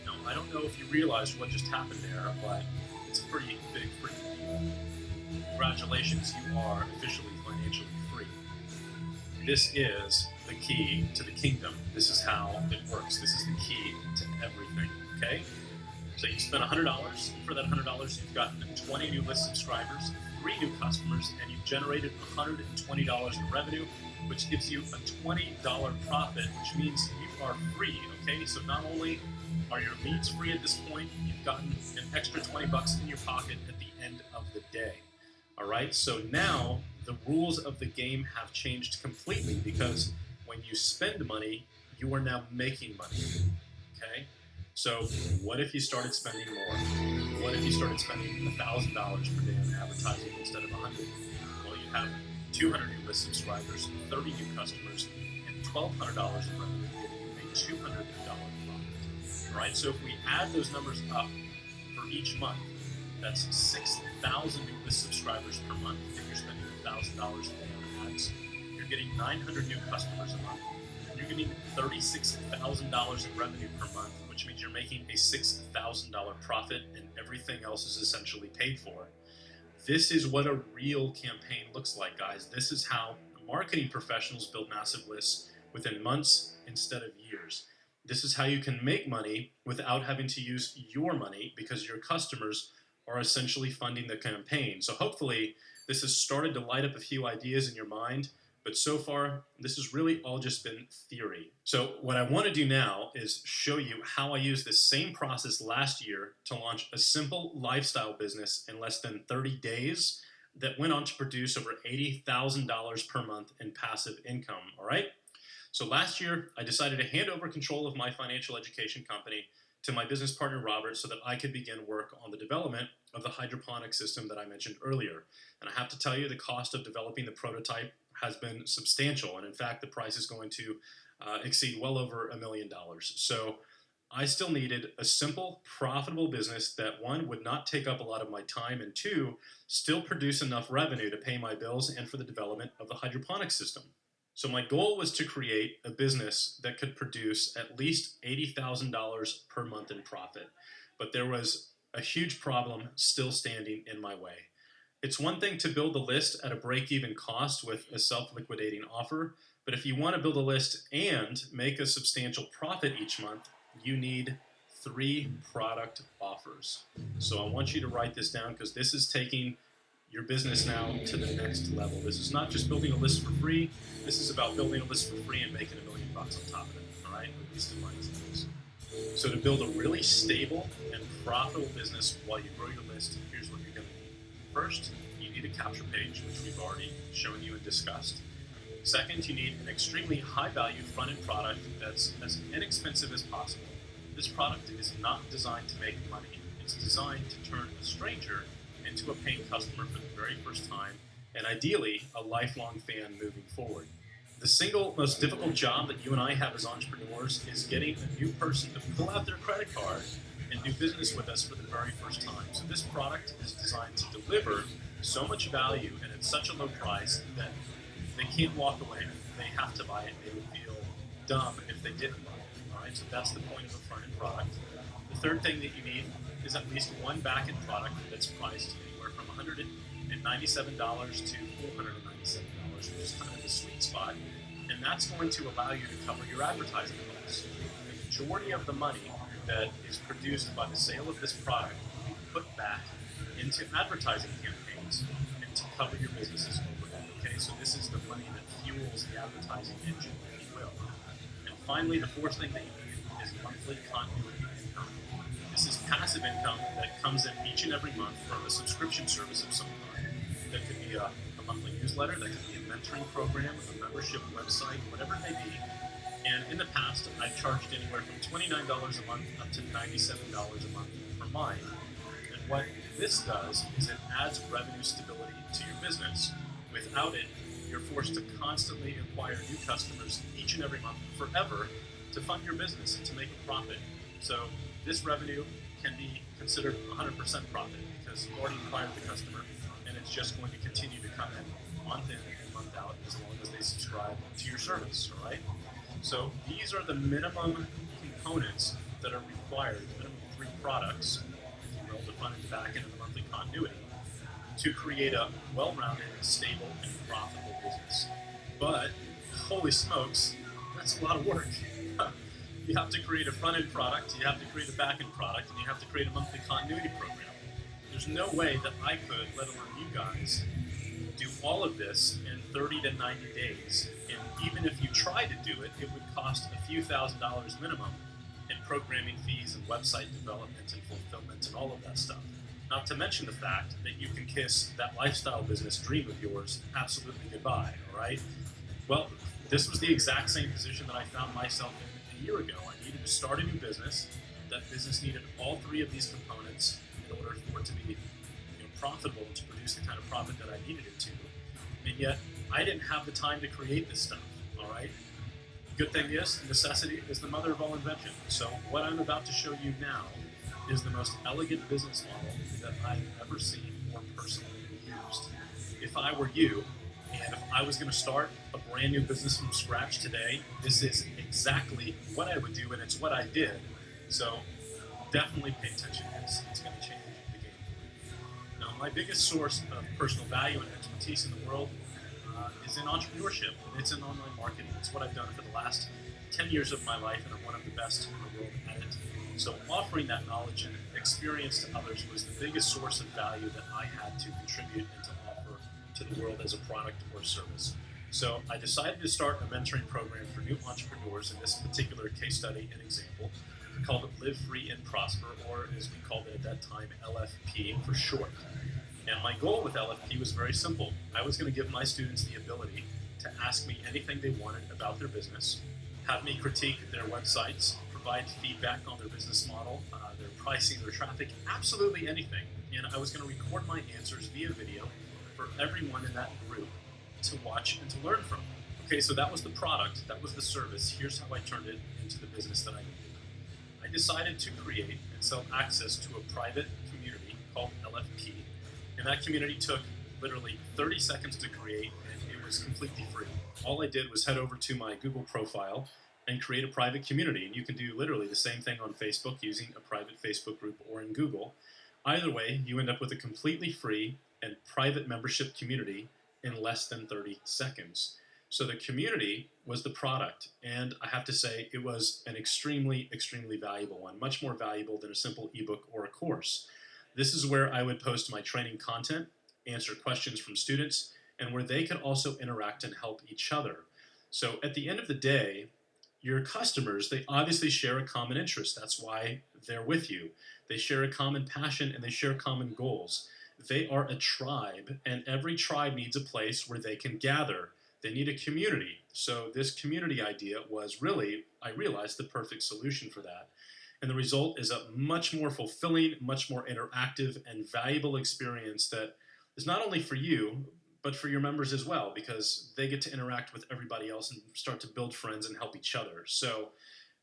Now, I don't know if you realized what just happened there, but it's a pretty big freaking deal. Congratulations, you are officially financially free. This is the key to the kingdom. This is how it works. This is the key to everything, okay? So you spend $100. For that $100, you've gotten 20 new list subscribers, 3 new customers, and you've generated $120 in revenue, which gives you a $20 profit, which means you are free, okay? So not only are your leads free at this point, you've gotten an extra $20 in your pocket at the end of the day. All right, so now the rules of the game have changed completely, because when you spend money, you are now making money, okay? So what if you started spending more? What if you started spending $1,000 per day on advertising instead of $100? Well, you have 200 new list subscribers, 30 new customers, and $1,200 in revenue, giving you a $200 profit. All right, so if we add those numbers up for each month, that's 6,000 new list subscribers per month. If you're spending $1,000 a day on ads, you're getting 900 new customers a month. You're getting $36,000 in revenue per month, which means you're making a $6,000 profit, and everything else is essentially paid for. This is what a real campaign looks like, guys. This is how marketing professionals build massive lists within months instead of years. This is how you can make money without having to use your money because your customers are essentially funding the campaign. So hopefully this has started to light up a few ideas in your mind, but so far this has really all just been theory. So what I want to do now is show you how I used this same process last year to launch a simple lifestyle business in less than 30 days that went on to produce over $80,000 per month in passive income, all right? So last year, I decided to hand over control of my financial education company to my business partner, Robert, so that I could begin work on the development of the hydroponic system that I mentioned earlier. And I have to tell you, the cost of developing the prototype has been substantial. And in fact, the price is going to exceed well over $1 million. So I still needed a simple, profitable business that, one, would not take up a lot of my time, and two, still produce enough revenue to pay my bills and for the development of the hydroponic system. So my goal was to create a business that could produce at least $80,000 per month in profit. But there was a huge problem still standing in my way. It's one thing to build a list at a break-even cost with a self-liquidating offer, but if you want to build a list and make a substantial profit each month, you need 3 product offers. So I want you to write this down because this is taking your business now to the next level. This is not just building a list for free. This is about building a list for free and making $1 million on top of it, all right? At least in my experience. So to build a really stable and profitable business while you grow your list, here's what you're going to need. First, you need a capture page, which we've already shown you and discussed. Second, you need an extremely high-value front-end product that's as inexpensive as possible. This product is not designed to make money. It's designed to turn a stranger into a paying customer for the very first time, and ideally, a lifelong fan moving forward. The single most difficult job that you and I have as entrepreneurs is getting a new person to pull out their credit card and do business with us for the very first time. So this product is designed to deliver so much value and at such a low price that they can't walk away. They have to buy it. They would feel dumb if they didn't buy it. All right, so that's the point of a front-end product. The third thing that you need is at least one back-end product that's priced anywhere from $197 to $497, which is kind of the sweet spot. And that's going to allow you to cover your advertising costs. The majority of the money that is produced by the sale of this product will be put back into advertising campaigns and to cover your business's overhead. Okay, so this is the money that fuels the advertising engine, if you will. And finally, the fourth thing that you need is monthly continuity income. This is passive income that comes in each and every month from a subscription service of some kind. That could be a monthly newsletter, that could be a mentoring program, a membership website, whatever it may be. And in the past, I've charged anywhere from $29 a month up to $97 a month for mine. And what this does is it adds revenue stability to your business. Without it, you're forced to constantly acquire new customers each and every month forever to fund your business and to make a profit. So this revenue can be considered 100% profit because you've already acquired the customer and it's just going to continue to come in month in and month out as long as they subscribe to your service, all right? So these are the minimum components that are required, the minimum 3 products, if you will, the front and back end of the monthly continuity, to create a well-rounded, stable, and profitable business. But, holy smokes, that's a lot of work. You have to create a front-end product, you have to create a back-end product, and you have to create a monthly continuity program. There's no way that I could, let alone you guys, do all of this in 30 to 90 days. And even if you tried to do it, it would cost a few $1,000s minimum in programming fees and website development and fulfillment and all of that stuff. Not to mention the fact that you can kiss that lifestyle business dream of yours absolutely goodbye, all right? Well, this was the exact same position that I found myself in a year ago. I needed to start a new business. That business needed all 3 of these components in order for it to be profitable, to produce the kind of profit that I needed it to. And yet, I didn't have the time to create this stuff, all right? Good thing is, necessity is the mother of all invention. So what I'm about to show you now is the most elegant business model that I've ever seen or personally used. If I were you, and if I was going to start a brand new business from scratch today, this is exactly what I would do, and it's what I did. So definitely pay attention to this. It's going to change the game. Now, My biggest source of personal value and expertise in the world is in entrepreneurship. It's in online marketing. It's what I've done for the last 10 years of my life, and I'm one of the best in the world at it. So offering that knowledge and experience to others was the biggest source of value that I had to contribute and to offer to the world as a product or service. So I decided to start a mentoring program for new entrepreneurs in this particular case study and example. We called it Live Free and Prosper, or as we called it at that time, LFP for short. And my goal with LFP was very simple. I was going to give my students the ability to ask me anything they wanted about their business, have me critique their websites, provide feedback on their business model, their pricing, their traffic, absolutely anything. And I was going to record my answers via video for everyone in that group to watch and to learn from. Okay, so that was the product, that was the service. Here's how I turned it into the business that I needed. I decided to create and sell access to a private community called LFP. And that community took literally 30 seconds to create, and it was completely free. All I did was head over to my Google profile and create a private community. And you can do literally the same thing on Facebook using a private Facebook group or in Google. Either way, you end up with a completely free and private membership community in less than 30 seconds. So the community was the product, and I have to say it was an extremely, extremely valuable one, much more valuable than a simple ebook or a course. This is where I would post my training content, answer questions from students, and where they could also interact and help each other. So at the end of the day, your customers, they obviously share a common interest. That's why they're with you. They share a common passion and they share common goals. They are a tribe, and every tribe needs a place where they can gather. They need a community. So this community idea was really, I realized, the perfect solution for that. And the result is a much more fulfilling, much more interactive and valuable experience that is not only for you, but for your members as well, because they get to interact with everybody else and start to build friends and help each other. So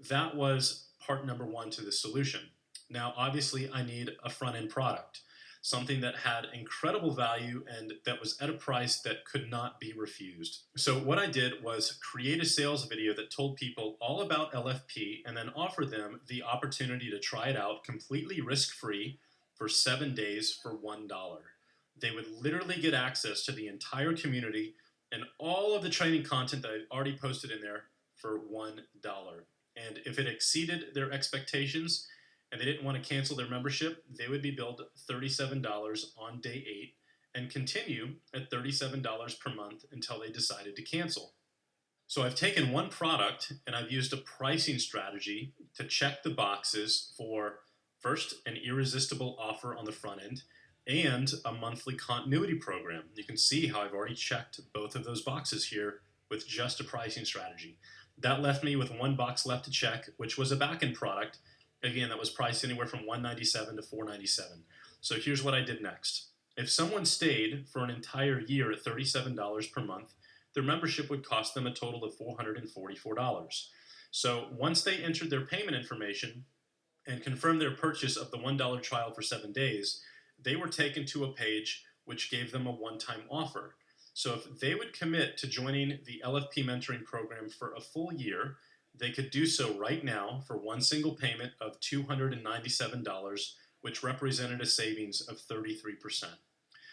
that was part number one to the solution. Now, obviously, I need a front-end product, something that had incredible value and that was at a price that could not be refused. So what I did was create a sales video that told people all about LFP and then offer them the opportunity to try it out completely risk-free for 7 days for $1. They would literally get access to the entire community and all of the training content that I'd already posted in there for $1. And if it exceeded their expectations, and they didn't want to cancel their membership, they would be billed $37 on day 8 and continue at $37 per month until they decided to cancel. So I've taken one product and I've used a pricing strategy to check the boxes for first, an irresistible offer on the front end and a monthly continuity program. You can see how I've already checked both of those boxes here with just a pricing strategy. That left me with one box left to check, which was a back-end product. Again, that was priced anywhere from $197 to $497. So here's what I did next. If someone stayed for an entire year at $37 per month, their membership would cost them a total of $444. So once they entered their payment information and confirmed their purchase of the $1 trial for 7 days, they were taken to a page which gave them a one-time offer. So if they would commit to joining the LFP mentoring program for a full year, they could do so right now for one single payment of $297, which represented a savings of 33%.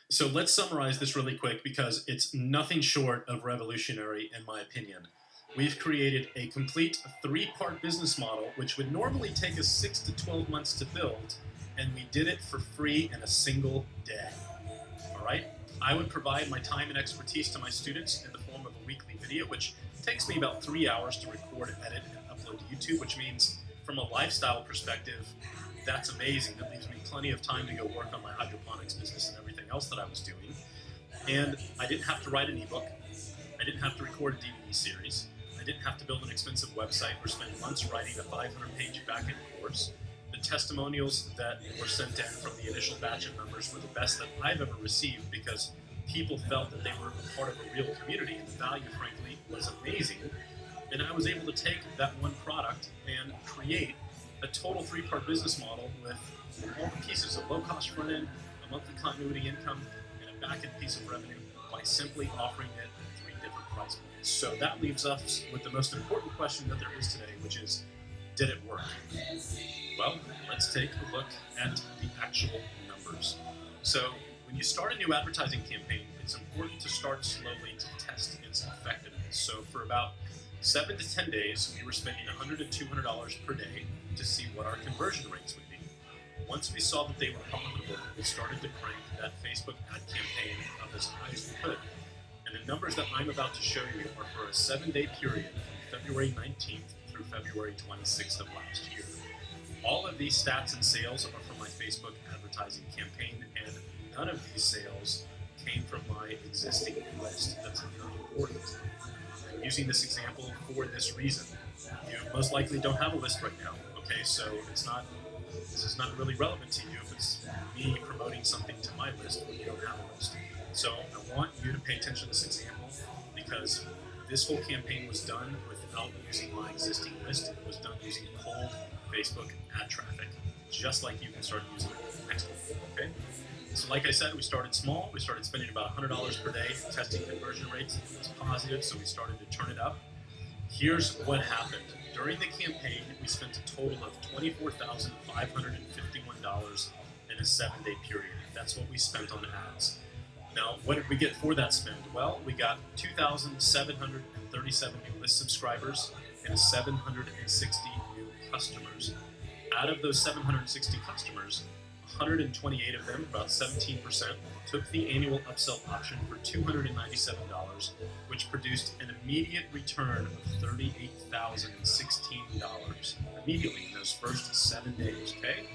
So let's summarize this really quick because it's nothing short of revolutionary in my opinion. We've created a complete 3-part business model which would normally take us 6 to 12 months to build, and we did it for free in a single day. All right? I would provide my time and expertise to my students in the form of a weekly video, which takes me about 3 hours to record, edit, and upload to YouTube, which means from a lifestyle perspective, that's amazing. That leaves me plenty of time to go work on my hydroponics business and everything else that I was doing. And I didn't have to write an ebook. I didn't have to record a DVD series. I didn't have to build an expensive website or spend months writing a 500-page back-end course. The testimonials that were sent in from the initial batch of members were the best that I've ever received because people felt that they were a part of a real community, and the value, frankly, was amazing. And I was able to take that one product and create a total 3-part business model with all the pieces of low-cost front-end, a monthly continuity income, and a back-end piece of revenue by simply offering it at 3 different price points. So that leaves us with the most important question that there is today, which is, did it work? Well, let's take a look at the actual numbers. So when you start a new advertising campaign, it's important to start slowly to test its effectiveness. So for about 7 to 10 days, we were spending $100 to $200 per day to see what our conversion rates would be. Once we saw that they were profitable, we started to crank that Facebook ad campaign up as high as we could. And the numbers that I'm about to show you are for a 7-day period from February 19th through February 26th of last year. All of these stats and sales are from my Facebook advertising campaign, and none of these sales came from my existing list. That's very important. I'm using this example for this reason. You most likely don't have a list right now, okay? So this is not really relevant to you if it's me promoting something to my list when you don't have a list. So I want you to pay attention to this example because this whole campaign was done without using my existing list. It was done using cold Facebook ad traffic, just like you can start using it next week, okay? So like I said, we started small. We started spending about $100 per day testing conversion rates. It was positive, so we started to turn it up. Here's what happened. During the campaign, we spent a total of $24,551 in a 7-day period. That's what we spent on ads. Now, what did we get for that spend? Well, we got 2,737 new list subscribers and 760 new customers. Out of those 760 customers, 128 of them, about 17%, took the annual upsell option for $297, which produced an immediate return of $38,016 immediately in those first 7 days, okay?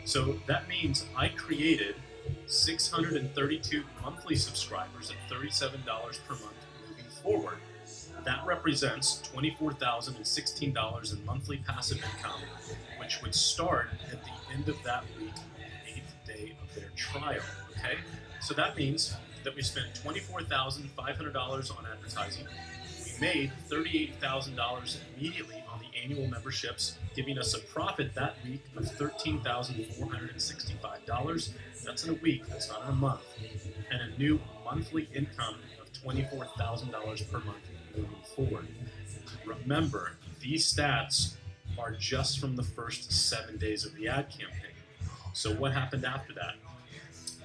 So that means I created 632 monthly subscribers at $37 per month moving forward. That represents $24,016 in monthly passive income, which would start at the end of that week, the 8th day of their trial, okay? So that means that we spent $24,500 on advertising. We made $38,000 immediately on the annual memberships, giving us a profit that week of $13,465. That's in a week, that's not in a month. And a new monthly income of $24,000 per month moving forward. Remember, these stats are just from the first 7 days of the ad campaign. So what happened after that?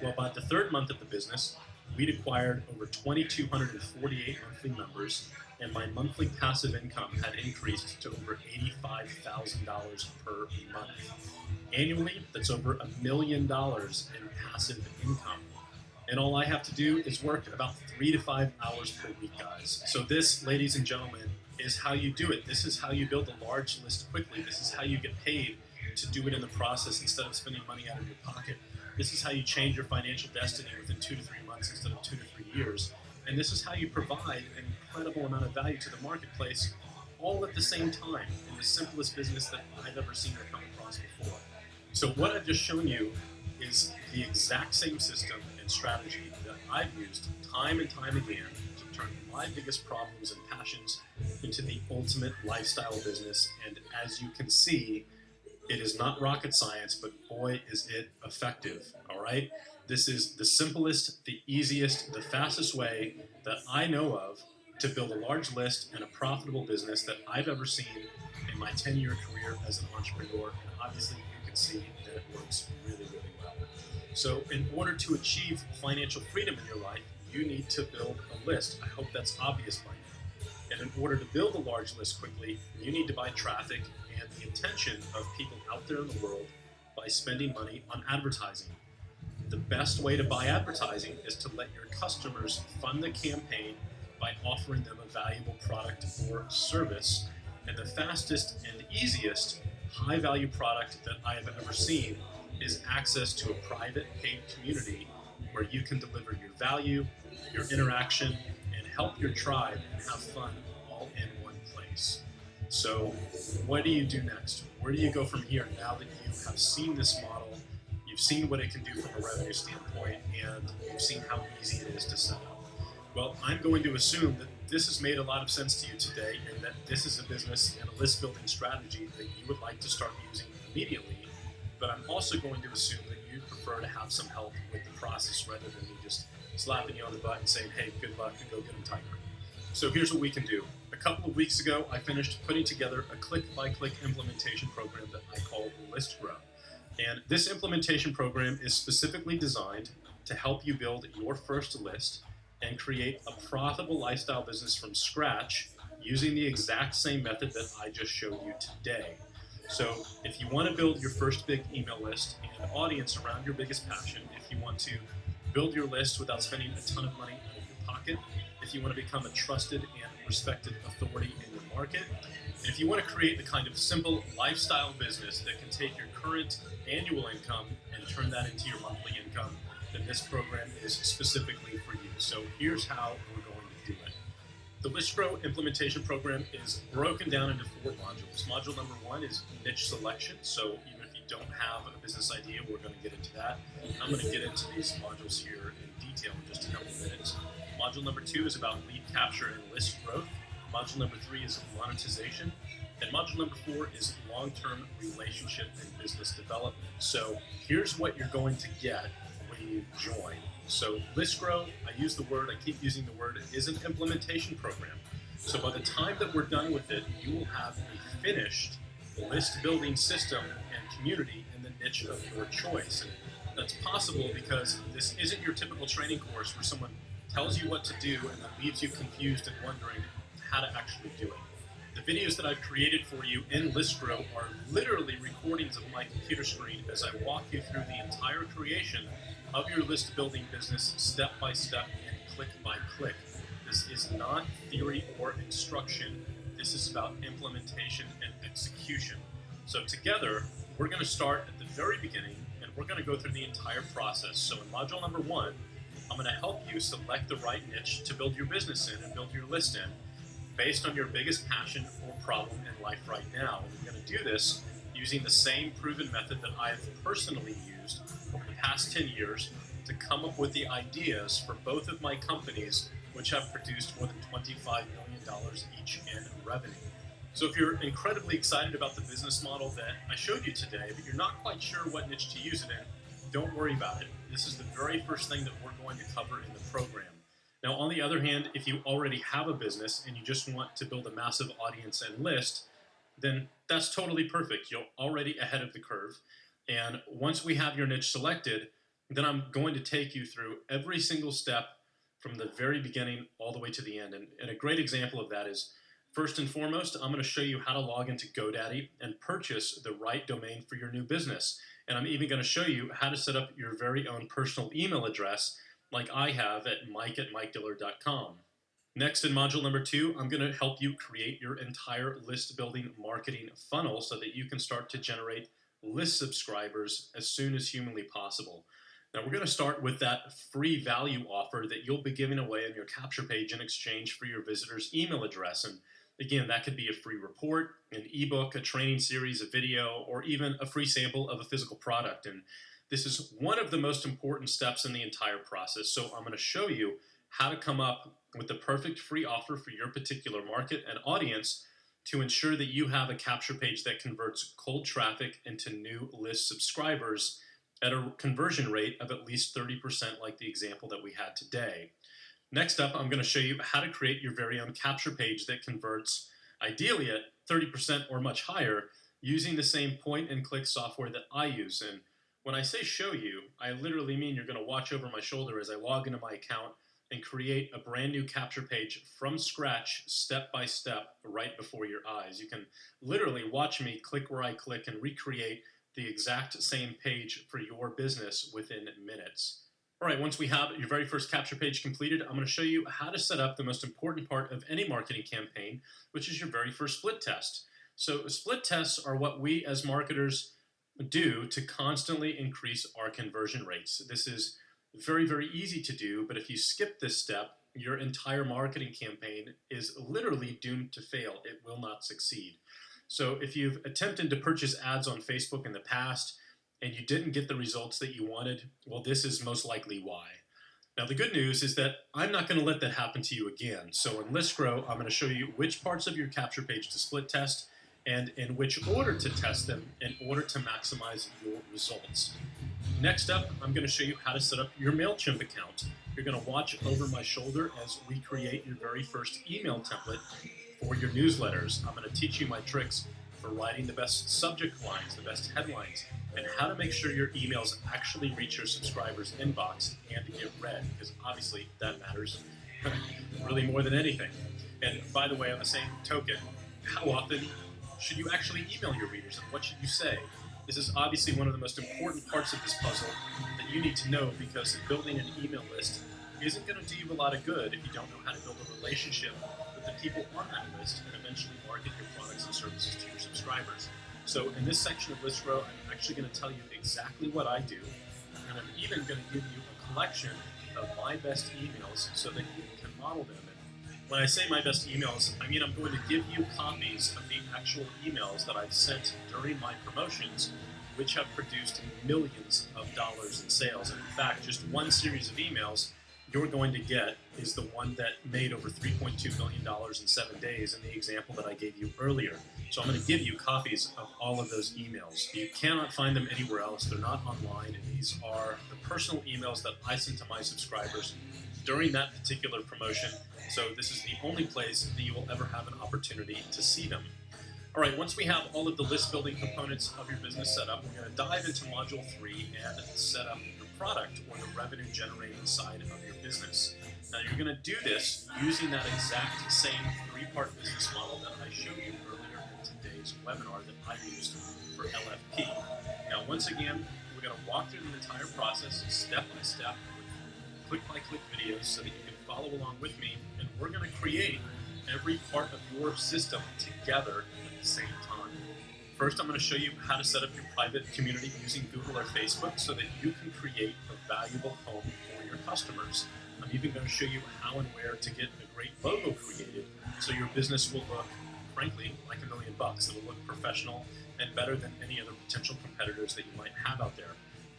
Well, by the third month of the business, we'd acquired over 2,248 monthly members, and my monthly passive income had increased to over $85,000 per month. Annually, that's over $1 million in passive income. And all I have to do is work about 3 to 5 hours per week, guys. So this, ladies and gentlemen, is how you do it. This is how you build a large list quickly. This is how you get paid to do it in the process instead of spending money out of your pocket. This is how you change your financial destiny within 2 to 3 months instead of 2 to 3 years. And this is how you provide an incredible amount of value to the marketplace all at the same time in the simplest business that I've ever seen or come across before. So what I've just shown you is the exact same system and strategy that I've used time and time again to turn my biggest problems and passions into the ultimate lifestyle business. And as you can see, it is not rocket science, but boy, is it effective, all right? This is the simplest, the easiest, the fastest way that I know of to build a large list and a profitable business that I've ever seen in my 10-year career as an entrepreneur. And obviously, you can see that it works really, really well. So in order to achieve financial freedom in your life, you need to build a list. I hope that's obvious by now. And in order to build a large list quickly, you need to buy traffic and the attention of people out there in the world by spending money on advertising. The best way to buy advertising is to let your customers fund the campaign by offering them a valuable product or service. And the fastest and easiest high-value product that I have ever seen is access to a private paid community where you can deliver your value, your interaction, and help your tribe and have fun all in one place. So what do you do next? Where do you go from here now that you have seen this model, you've seen what it can do from a revenue standpoint, and you've seen how easy it is to set up? Well, I'm going to assume that this has made a lot of sense to you today and that this is a business and a list building strategy that you would like to start using immediately. But I'm also going to assume that you prefer to have some help with the process rather than me just slapping you on the butt and saying, hey, good luck and go get them, Tiger. So here's what we can do. A couple of weeks ago, I finished putting together a click-by-click implementation program that I call ListGrow. And this implementation program is specifically designed to help you build your first list and create a profitable lifestyle business from scratch using the exact same method that I just showed you today. So if you want to build your first big email list and audience around your biggest passion, if you want to build your list without spending a ton of money out of your pocket, if you want to become a trusted and respected authority in your market, and if you want to create the kind of simple lifestyle business that can take your current annual income and turn that into your monthly income, then this program is specifically for you. So here's how we're going to do it. The ListGrow implementation program is broken down into 4 modules. Module number 1 is niche selection. So even if you don't have a business idea, we're going to get into that. I'm going to get into these modules here in detail in just a couple of minutes. Module number 2 is about lead capture and list growth. Module number 3 is monetization. And module number 4 is long-term relationship and business development. So here's what you're going to get when you join. So ListGrow, I use the word, I keep using the word, is an implementation program. So by the time that we're done with it, you will have a finished list building system and community in the niche of your choice. And that's possible because this isn't your typical training course where someone tells you what to do and then leaves you confused and wondering how to actually do it. The videos that I've created for you in ListGrow are literally recordings of my computer screen as I walk you through the entire creation of your list building business step by step and click by click. This is not theory or instruction. This is about implementation and execution. So together, we're going to start at the very beginning and we're going to go through the entire process. So in module number 1, I'm going to help you select the right niche to build your business in and build your list in based on your biggest passion or problem in life right now. And we're going to do this using the same proven method that I've personally used over the past 10 years to come up with the ideas for both of my companies, which have produced more than $25 million each in revenue. So if you're incredibly excited about the business model that I showed you today, but you're not quite sure what niche to use it in, don't worry about it. This is the very first thing that we're going to cover in the program. Now, on the other hand, if you already have a business and you just want to build a massive audience and list, then that's totally perfect. You're already ahead of the curve. And once we have your niche selected, then I'm going to take you through every single step from the very beginning all the way to the end. And a great example of that is, first and foremost, I'm going to show you how to log into GoDaddy and purchase the right domain for your new business. And I'm even going to show you how to set up your very own personal email address like I have at mike@mikediller.com. Next, in module number 2, I'm going to help you create your entire list building marketing funnel so that you can start to generate list subscribers as soon as humanly possible. Now, we're going to start with that free value offer that you'll be giving away on your capture page in exchange for your visitor's email address. And again, that could be a free report, an ebook, a training series, a video, or even a free sample of a physical product. And this is one of the most important steps in the entire process. So I'm going to show you how to come up with the perfect free offer for your particular market and audience to ensure that you have a capture page that converts cold traffic into new list subscribers at a conversion rate of at least 30% like the example that we had today. Next up, I'm going to show you how to create your very own capture page that converts ideally at 30% or much higher using the same point-and-click software that I use. And when I say show you, I literally mean you're going to watch over my shoulder as I log into my account and create a brand new capture page from scratch, step by step, right before your eyes. You can literally watch me click where I click and recreate the exact same page for your business within minutes. All right, once we have your very first capture page completed, I'm going to show you how to set up the most important part of any marketing campaign, which is your very first split test. So split tests are what we as marketers do to constantly increase our conversion rates. This is very, very easy to do, but if you skip this step, your entire marketing campaign is literally doomed to fail. It will not succeed. So if you've attempted to purchase ads on Facebook in the past and you didn't get the results that you wanted, well, this is most likely why. Now, the good news is that I'm not going to let that happen to you again. So in ListGrow, I'm going to show you which parts of your capture page to split test and in which order to test them in order to maximize your results. Next up, I'm going to show you how to set up your MailChimp account. You're going to watch over my shoulder as we create your very first email template for your newsletters. I'm going to teach you my tricks for writing the best subject lines, the best headlines, and how to make sure your emails actually reach your subscribers' inbox and get read, because obviously that matters really more than anything. And by the way, on the same token, how often should you actually email your readers, and what should you say? This is obviously one of the most important parts of this puzzle that you need to know, because building an email list isn't going to do you a lot of good if you don't know how to build a relationship with the people on that list and eventually market your products and services to your subscribers. So in this section of ListGrow, I'm actually going to tell you exactly what I do, and I'm even going to give you a collection of my best emails so that you can model them. And when I say my best emails, I mean I'm going to give you copies of the actual emails that I've sent during my promotions, which have produced millions of dollars in sales. And in fact, just one series of emails you're going to get is the one that made over $3.2 million in 7 days in the example that I gave you earlier. So I'm going to give you copies of all of those emails. You cannot find them anywhere else. They're not online. These are the personal emails that I sent to my subscribers during that particular promotion. So this is the only place that you will ever have an opportunity to see them. All right, once we have all of the list building components of your business set up, we're going to dive into Module 3 and set up your product, or the revenue generating side of your business. Now you're going to do this using that exact same three-part business model that I showed you earlier in today's webinar that I used for LFP. Now once again, we're going to walk through the entire process step by step with click-by-click videos so that you can follow along with me, and we're going to create every part of your system together at the same time. First, I'm going to show you how to set up your private community using Google or Facebook so that you can create a valuable home for your customers. I'm even going to show you how and where to get a great logo created so your business will look, frankly, like $1 million. It'll look professional and better than any other potential competitors that you might have out there.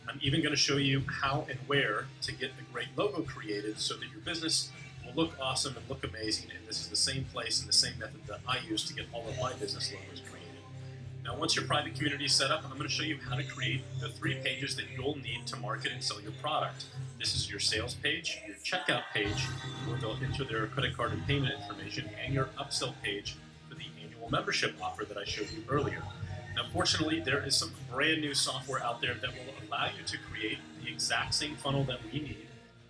I'm even going to show you how and where to get a great logo created so that your business will look awesome and look amazing, and this is the same place and the same method that I use to get all of my business logos created. Now once your private community is set up, I'm going to show you how to create the 3 pages that you'll need to market and sell your product. This is your sales page, your checkout page, where they'll enter their credit card and payment information, and your upsell page for the annual membership offer that I showed you earlier. Now fortunately, there is some brand new software out there that will allow you to create the exact same funnel that we need,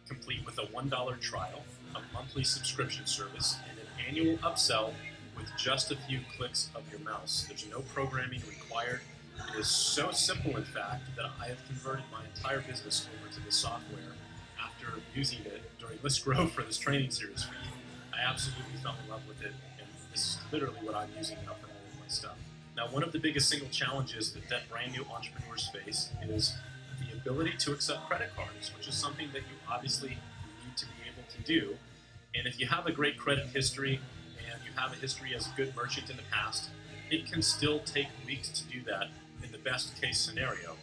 complete with a $1 trial, a monthly subscription service, and an annual upsell with just a few clicks of your mouse. There's no programming required. It is so simple, in fact, that I have converted my entire business over to this software after using it during ListGrow for this training series for you. I absolutely fell in love with it, and this is literally what I'm using now for all of my stuff. Now, one of the biggest single challenges that brand new entrepreneurs face is the ability to accept credit cards, which is something that you obviously need to be able to do. And if you have a great credit history and you have a history as a good merchant in the past, it can still take weeks to do that in the best case scenario.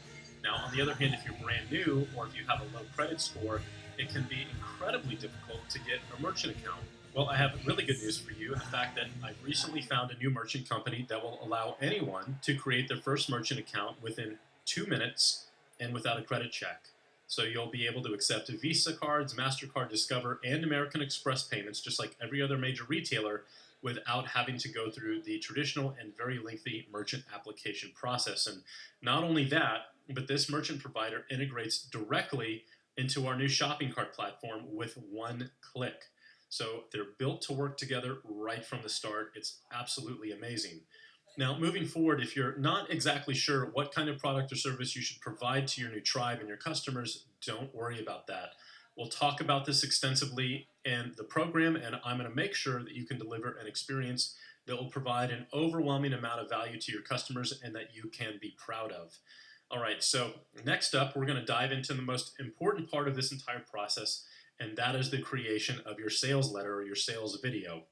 Now, on the other hand, if you're brand new or if you have a low credit score, it can be incredibly difficult to get a merchant account. Well, I have really good news for you in the fact that I've recently found a new merchant company that will allow anyone to create their first merchant account within 2 minutes and without a credit check. So you'll be able to accept Visa cards, MasterCard, Discover, and American Express payments just like every other major retailer without having to go through the traditional and very lengthy merchant application process. And not only that, but this merchant provider integrates directly into our new shopping cart platform with one click. So they're built to work together right from the start. It's absolutely amazing. Now, moving forward, if you're not exactly sure what kind of product or service you should provide to your new tribe and your customers, don't worry about that. We'll talk about this extensively in the program, and I'm going to make sure that you can deliver an experience that will provide an overwhelming amount of value to your customers and that you can be proud of. All right, so next up, we're going to dive into the most important part of this entire process, and that is the creation of your sales letter or your sales video.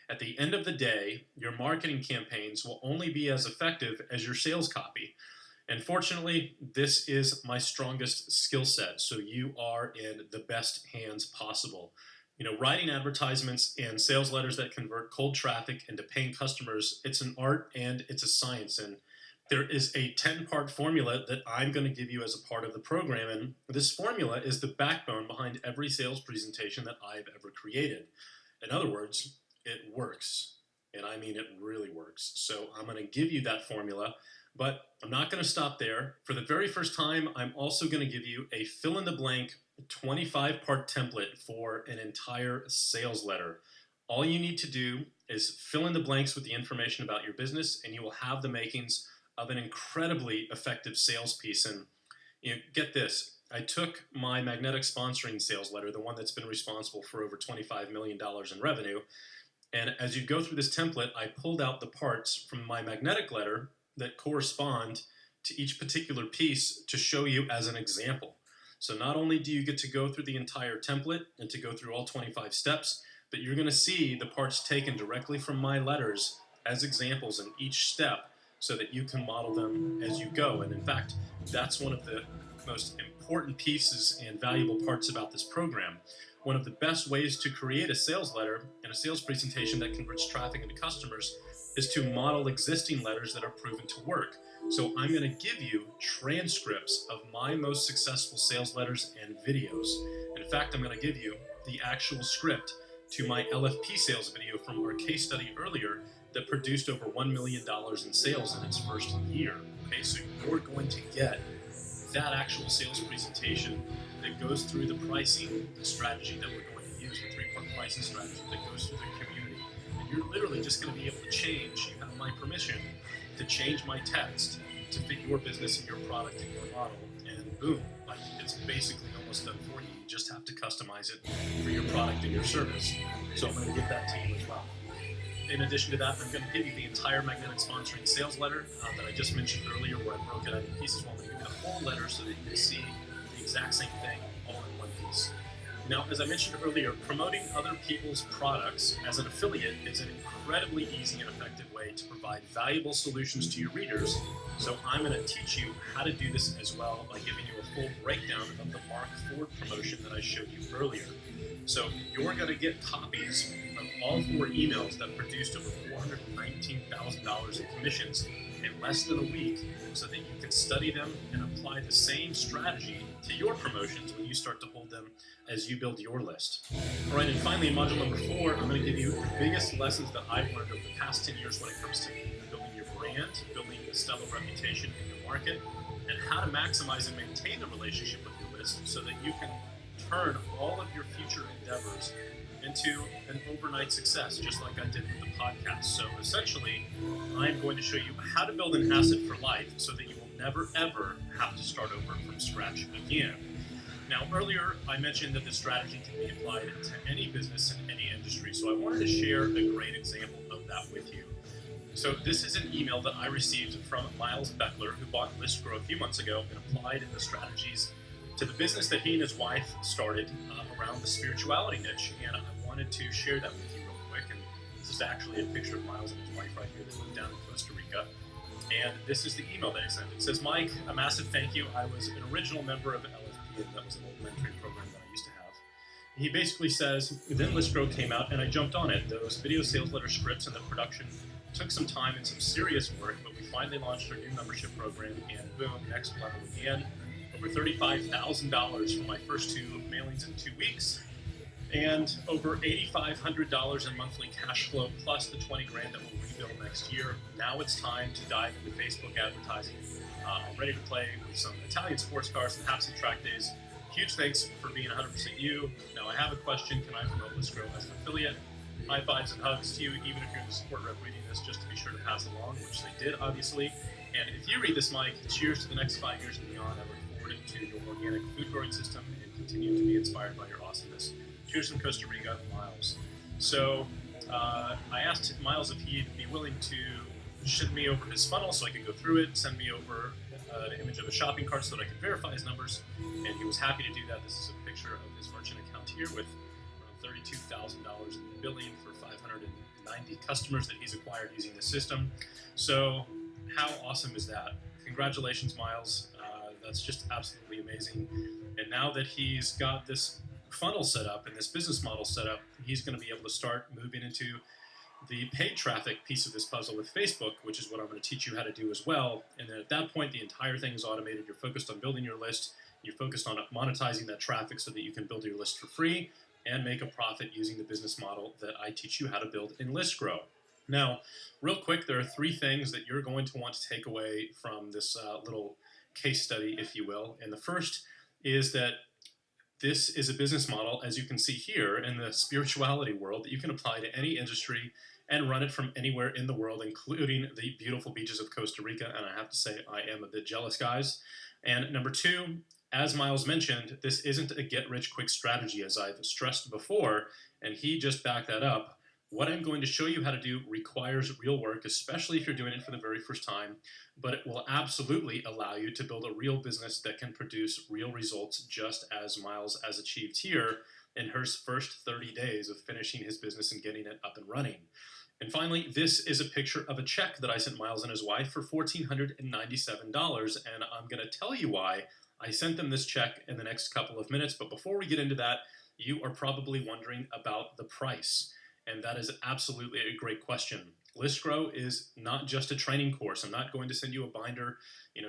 At the end of the day, your marketing campaigns will only be as effective as your sales copy. And fortunately, this is my strongest skill set, so you are in the best hands possible. You know, writing advertisements and sales letters that convert cold traffic into paying customers, it's an art and it's a science. And there is a 10-part formula that I'm going to give you as a part of the program. And this formula is the backbone behind every sales presentation that I've ever created. In other words, it works. And I mean, it really works. So I'm going to give you that formula, but I'm not going to stop there. For the very first time, I'm also going to give you a fill in the blank 25-part template for an entire sales letter. All you need to do is fill in the blanks with the information about your business, and you will have the makings of an incredibly effective sales piece. And get this, I took my magnetic sponsoring sales letter, the one that's been responsible for over $25 million in revenue, and as you go through this template, I pulled out the parts from my magnetic letter that correspond to each particular piece to show you as an example. So not only do you get to go through the entire template and to go through all 25 steps, but you're going to see the parts taken directly from my letters as examples in each step so that you can model them as you go. And in fact, that's one of the most important pieces and valuable parts about this program. One of the best ways to create a sales letter and a sales presentation that converts traffic into customers is to model existing letters that are proven to work. So I'm going to give you transcripts of my most successful sales letters and videos. In fact, I'm going to give you the actual script to my LFP sales video from our case study earlier that produced over $1 million in sales in its first year. Okay, so you're going to get that actual sales presentation that goes through the pricing strategy that we're going to use, the three-part pricing strategy that goes through the community. And you're literally just going to be able to change, you have my permission to change my text to fit your business and your product and your model, and boom, like it's basically almost done for you. You just have to customize it for your product and your service. So I'm going to give that to you as well. In addition to that, I'm going to give you the entire magnetic sponsoring sales letter that I just mentioned earlier, where I broke it out into pieces. Well, I'm going to give you the whole letter so that you can see the exact same thing all in one piece. Now, as I mentioned earlier, promoting other people's products as an affiliate is an incredibly easy and effective way to provide valuable solutions to your readers. So I'm going to teach you how to do this as well by giving you a full breakdown of the Mark Ford promotion that I showed you earlier. So you're going to get copies of all 4 emails that produced over $419,000 in commissions in less than a week so that you can study them and apply the same strategy to your promotions when you start to hold them as you build your list. All right, and finally in module number 4, I'm going to give you the biggest lessons that I've learned over the past 10 years when it comes to building your brand, building a stellar reputation in your market, and how to maximize and maintain the relationship with your list so that you can turn all of your future endeavors into an overnight success, just like I did with the podcast. So essentially, I'm going to show you how to build an asset for life so that you will never, ever have to start over from scratch again. Now, earlier I mentioned that this strategy can be applied to any business in any industry, so I wanted to share a great example of that with you. So this is an email that I received from Miles Beckler, who bought ListGrow a few months ago and applied the strategies to the business that he and his wife started around the spirituality niche. And I wanted to share that with you real quick. And this is actually a picture of Miles and his wife right here. They live down in Costa Rica. And this is the email that he sent. It says, Mike, a massive thank you. I was an original member of LFP, and that was an old mentoring program that I used to have. He basically says, then ListGrow came out and I jumped on it. Those video sales letter scripts and the production took some time and some serious work, but we finally launched our new membership program, and boom, next level again. Over $35,000 for my first 2 mailings in 2 weeks, and over $8,500 in monthly cash flow, plus the $20,000 that we'll rebuild next year. Now it's time to dive into Facebook advertising. I'm ready to play with some Italian sports cars and have some track days. Huge thanks for being 100% you. Now I have a question. Can I promote ListGrow as an affiliate? High fives and hugs to you, even if you're the support rep reading this, just to be sure to pass along, which they did, obviously. And if you read this, Mike, cheers to the next 5 years and beyond. I look forward to your organic food growing system and continue to be inspired by your awesomeness. Cheers from Costa Rica, Miles. So I asked Miles if he'd be willing to send me over his funnel so I could go through it, send me over an image of a shopping cart so that I could verify his numbers, and he was happy to do that. This is a picture of his merchant account here with around $32,000 in billing for 590 customers that he's acquired using the system. So how awesome is that? Congratulations, Miles. That's just absolutely amazing. And now that he's got this funnel set up and this business model set up, he's going to be able to start moving into the paid traffic piece of this puzzle with Facebook, which is what I'm going to teach you how to do as well. And then at that point, the entire thing is automated. You're focused on building your list. You're focused on monetizing that traffic so that you can build your list for free and make a profit using the business model that I teach you how to build in ListGrow. Now, real quick, there are three things that you're going to want to take away from this little case study, if you will. And the first is that this is a business model, as you can see here in the spirituality world, that you can apply to any industry and run it from anywhere in the world, including the beautiful beaches of Costa Rica. And I have to say, I am a bit jealous, guys. And number two, as Miles mentioned, this isn't a get-rich-quick strategy, as I've stressed before, and he just backed that up. What I'm going to show you how to do requires real work, especially if you're doing it for the very first time, but it will absolutely allow you to build a real business that can produce real results, just as Miles has achieved here in his first 30 days of finishing his business and getting it up and running. And finally, this is a picture of a check that I sent Miles and his wife for $1,497, and I'm going to tell you why I sent them this check in the next couple of minutes. But before we get into that, you are probably wondering about the price. And that is absolutely a great question. ListGrow is not just a training course. I'm not going to send you a binder,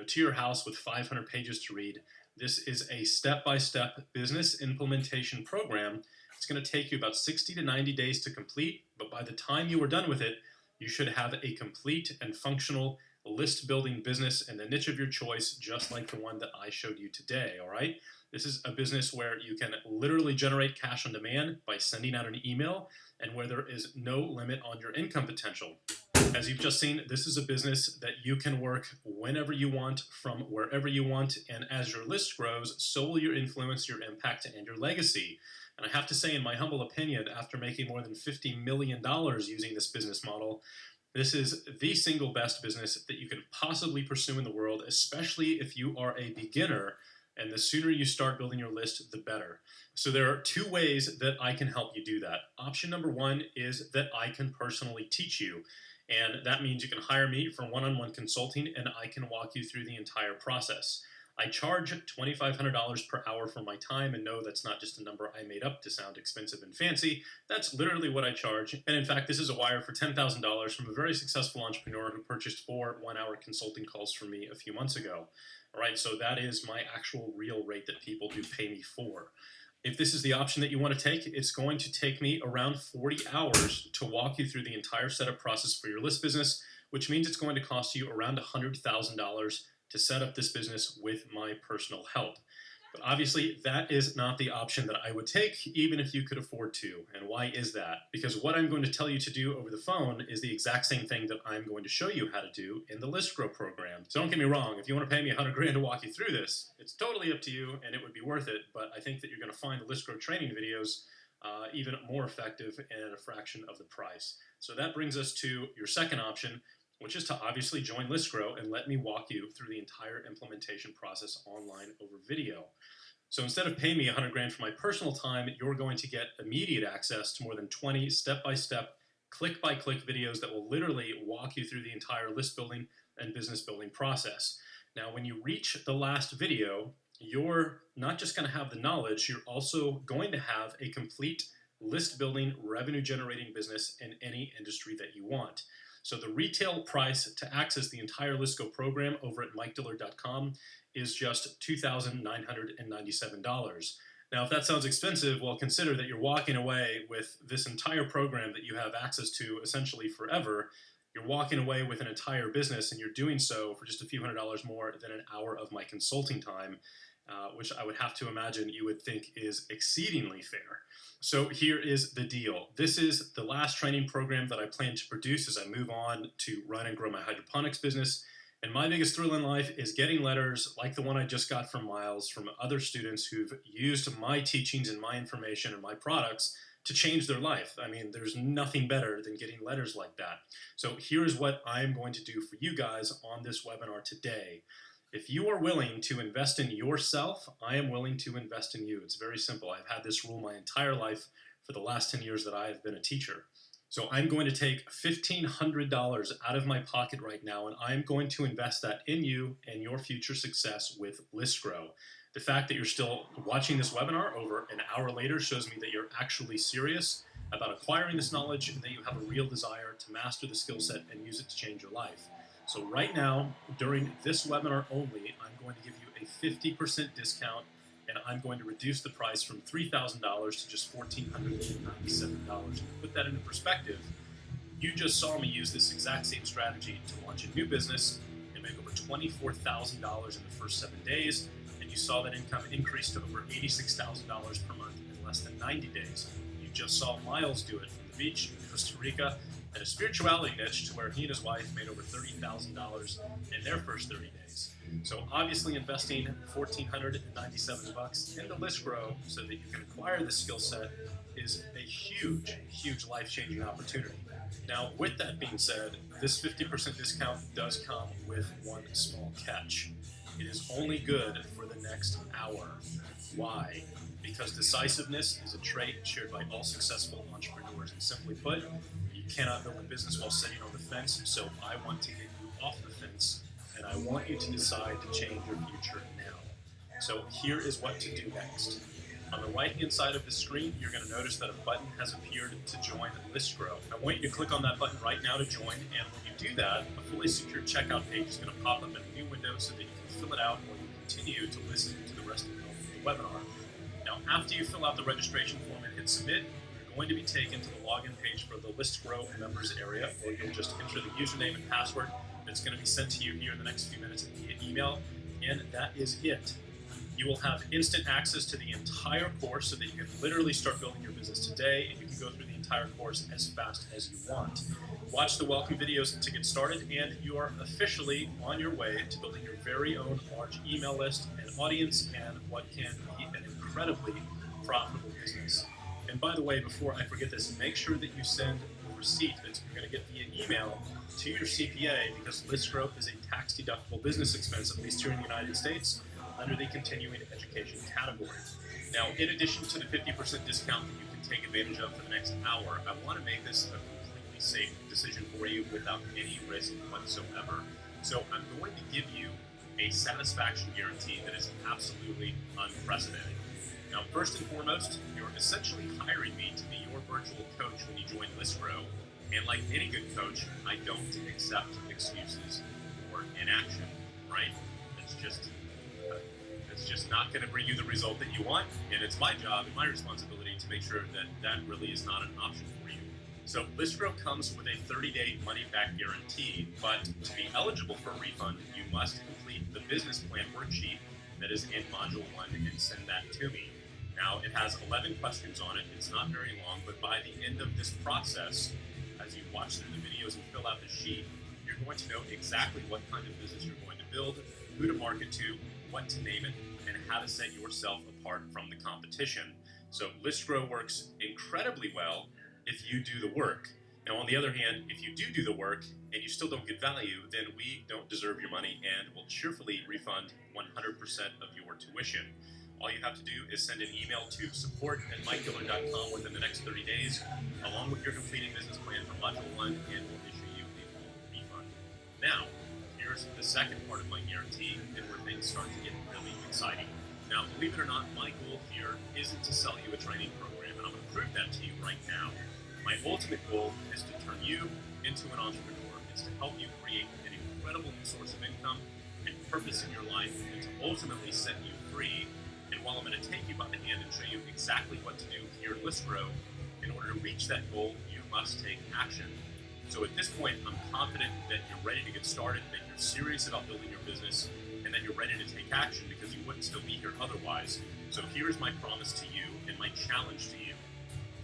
to your house with 500 pages to read. This is a step-by-step business implementation program. It's going to take you about 60 to 90 days to complete, but by the time you are done with it, you should have a complete and functional list building business in the niche of your choice, just like the one that I showed you today, all right? This is a business where you can literally generate cash on demand by sending out an email, and where there is no limit on your income potential. As you've just seen, this is a business that you can work whenever you want, from wherever you want, and as your list grows, so will your influence, your impact, and your legacy. And I have to say, in my humble opinion, after making more than $50 million using this business model, this is the single best business that you can possibly pursue in the world, especially if you are a beginner. And the sooner you start building your list, the better. So there are two ways that I can help you do that. Option number one is that I can personally teach you. And that means you can hire me for one-on-one consulting, and I can walk you through the entire process. I charge $2,500 per hour for my time, and no, that's not just a number I made up to sound expensive and fancy. That's literally what I charge. And in fact, this is a wire for $10,000 from a very successful entrepreneur who purchased 4 one-hour consulting calls from me a few months ago. All right, so that is my actual real rate that people do pay me for. If this is the option that you want to take, it's going to take me around 40 hours to walk you through the entire setup process for your list business, which means it's going to cost you around $100,000 to set up this business with my personal help. But obviously, that is not the option that I would take, even if you could afford to. And why is that? Because what I'm going to tell you to do over the phone is the exact same thing that I'm going to show you how to do in the ListGrow program. So don't get me wrong, if you want to pay me $100,000 to walk you through this, it's totally up to you, and it would be worth it. But I think that you're going to find the ListGrow training videos even more effective and at a fraction of the price. So that brings us to your second option, which is to obviously join ListGrow and let me walk you through the entire implementation process online over video. So instead of paying me $100,000 for my personal time, you're going to get immediate access to more than 20 step-by-step, click-by-click videos that will literally walk you through the entire list building and business building process. Now, when you reach the last video, you're not just going to have the knowledge, you're also going to have a complete list building, revenue generating business in any industry that you want. So the retail price to access the entire ListGrow program over at MikeDillard.com is just $2,997. Now, if that sounds expensive, well, consider that you're walking away with this entire program that you have access to essentially forever. You're walking away with an entire business, and you're doing so for just a few $100s more than an hour of my consulting time, which I would have to imagine you would think is exceedingly fair. So here is the deal. This is the last training program that I plan to produce as I move on to run and grow my hydroponics business. And my biggest thrill in life is getting letters like the one I just got from Miles, from other students who've used my teachings and my information and my products to change their life. I mean, there's nothing better than getting letters like that. So here's what I'm going to do for you guys on this webinar today. If you are willing to invest in yourself, I am willing to invest in you. It's very simple. I've had this rule my entire life for the last 10 years that I have been a teacher. So I'm going to take $1,500 out of my pocket right now, and I'm going to invest that in you and your future success with ListGrow. The fact that you're still watching this webinar over an hour later shows me that you're actually serious about acquiring this knowledge and that you have a real desire to master the skill set and use it to change your life. So right now, during this webinar only, I'm going to give you a 50% discount, and I'm going to reduce the price from $3,000 to just $1,497. To put that into perspective, You just saw me use this exact same strategy to launch a new business and make over $24,000 in the first 7 days, and you saw that income increase to over $86,000 per month in less than 90 days. You just saw Miles do it from the beach in Costa Rica and a spirituality niche to where he and his wife made over $30,000 in their first 30 days. So obviously investing $1,497 into ListGrow so that you can acquire this skill set is a huge, huge life-changing opportunity. Now, with that being said, this 50% discount does come with one small catch. It is only good for the next hour. Why? Because decisiveness is a trait shared by all successful entrepreneurs. And simply put, you cannot build a business while sitting on the fence. So I want to get you off the fence, and I want you to decide to change your future now. So here is what to do next. On the right-hand side of the screen, you're going to notice that a button has appeared to join ListGrow. I want you to click on that button right now to join, and when you do that, a fully secure checkout page is going to pop up in a new window so that you can fill it out while you continue to listen to the rest of the webinar. Now, after you fill out the registration form and hit submit, you're going to be taken to the login page for the ListGrow members area, where you'll just enter the username and password that's going to be sent to you here in the next few minutes via email, and that is it. You will have instant access to the entire course so that you can literally start building your business today, and you can go through the entire course as fast as you want. Watch the welcome videos to get started, and you are officially on your way to building your very own large email list and audience and what can be an incredibly profitable business. And by the way, before I forget this, make sure that you send a receipt that you're going to get via email to your CPA, because ListGrow is a tax-deductible business expense, at least here in the United States, under the continuing education category. Now, in addition to the 50% discount that you can take advantage of for the next hour, I want to make this a completely safe decision for you without any risk whatsoever. So I'm going to give you a satisfaction guarantee that is absolutely unprecedented. Now, first and foremost, you're essentially hiring me to be your virtual coach when you join ListGrow. And like any good coach, I don't accept excuses or inaction, right? It's just not going to bring you the result that you want, and it's my job and my responsibility to make sure that that really is not an option for you. So ListGrow comes with a 30-day money-back guarantee, but to be eligible for a refund, you must complete the business plan worksheet that is in Module 1 and send that to me. Now, it has 11 questions on it. It's not very long, but by the end of this process, as you watch through the videos and fill out the sheet, you're going to know exactly what kind of business you're going to build, who to market to, what to name it, and how to set yourself apart from the competition. So ListGrow works incredibly well if you do the work. Now, on the other hand, if you do the work and you still don't get value, then we don't deserve your money and will cheerfully refund 100% of your tuition. All you have to do is send an email to support@mikegiller.com within the next 30 days, along with your completed business plan for Module 1, and we'll issue you a full refund. Now, here's the second part of my guarantee, and where things start to get really exciting. Now, believe it or not, my goal here isn't to sell you a training program, and I'm going to prove that to you right now. My ultimate goal is to turn you into an entrepreneur. It's to help you create an incredible new source of income and purpose in your life, and to ultimately set you free. And while I'm going to take you by the hand and show you exactly what to do here at ListGrow, in order to reach that goal, you must take action. So at this point, I'm confident that you're ready to get started, that you're serious about building your business, and that you're ready to take action, because you wouldn't still be here otherwise. So here's my promise to you and my challenge to you.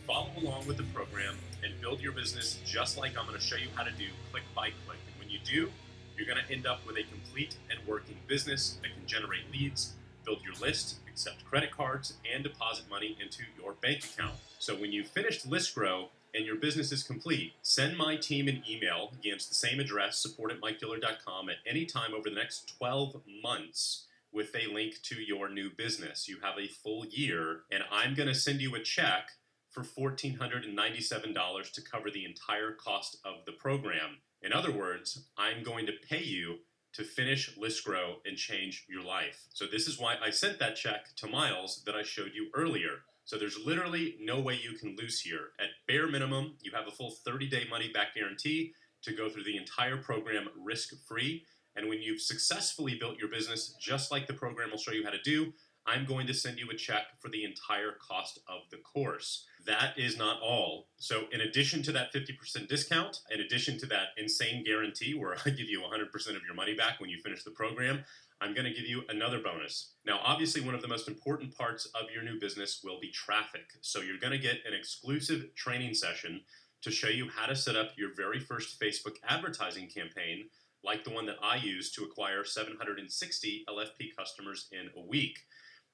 Follow along with the program and build your business just like I'm going to show you how to do, click by click. And when you do, you're going to end up with a complete and working business that can generate leads, build your list, accept credit cards, and deposit money into your bank account. So when you've finished ListGrow and your business is complete, send my team an email against the same address, support@mikegiller.com, at any time over the next 12 months with a link to your new business. You have a full year, and I'm going to send you a check for $1,497 to cover the entire cost of the program. In other words, I'm going to pay you to finish ListGrow and change your life. So this is why I sent that check to Miles that I showed you earlier. So there's literally no way you can lose here. At bare minimum, you have a full 30-day money-back guarantee to go through the entire program risk-free. And when you've successfully built your business, just like the program will show you how to do, I'm going to send you a check for the entire cost of the course. That is not all. So, in addition to that 50% discount, in addition to that insane guarantee where I give you 100% of your money back when you finish the program, I'm going to give you another bonus. Now, obviously, one of the most important parts of your new business will be traffic. So, you're going to get an exclusive training session to show you how to set up your very first Facebook advertising campaign, like the one that I used to acquire 760 LFP customers in a week.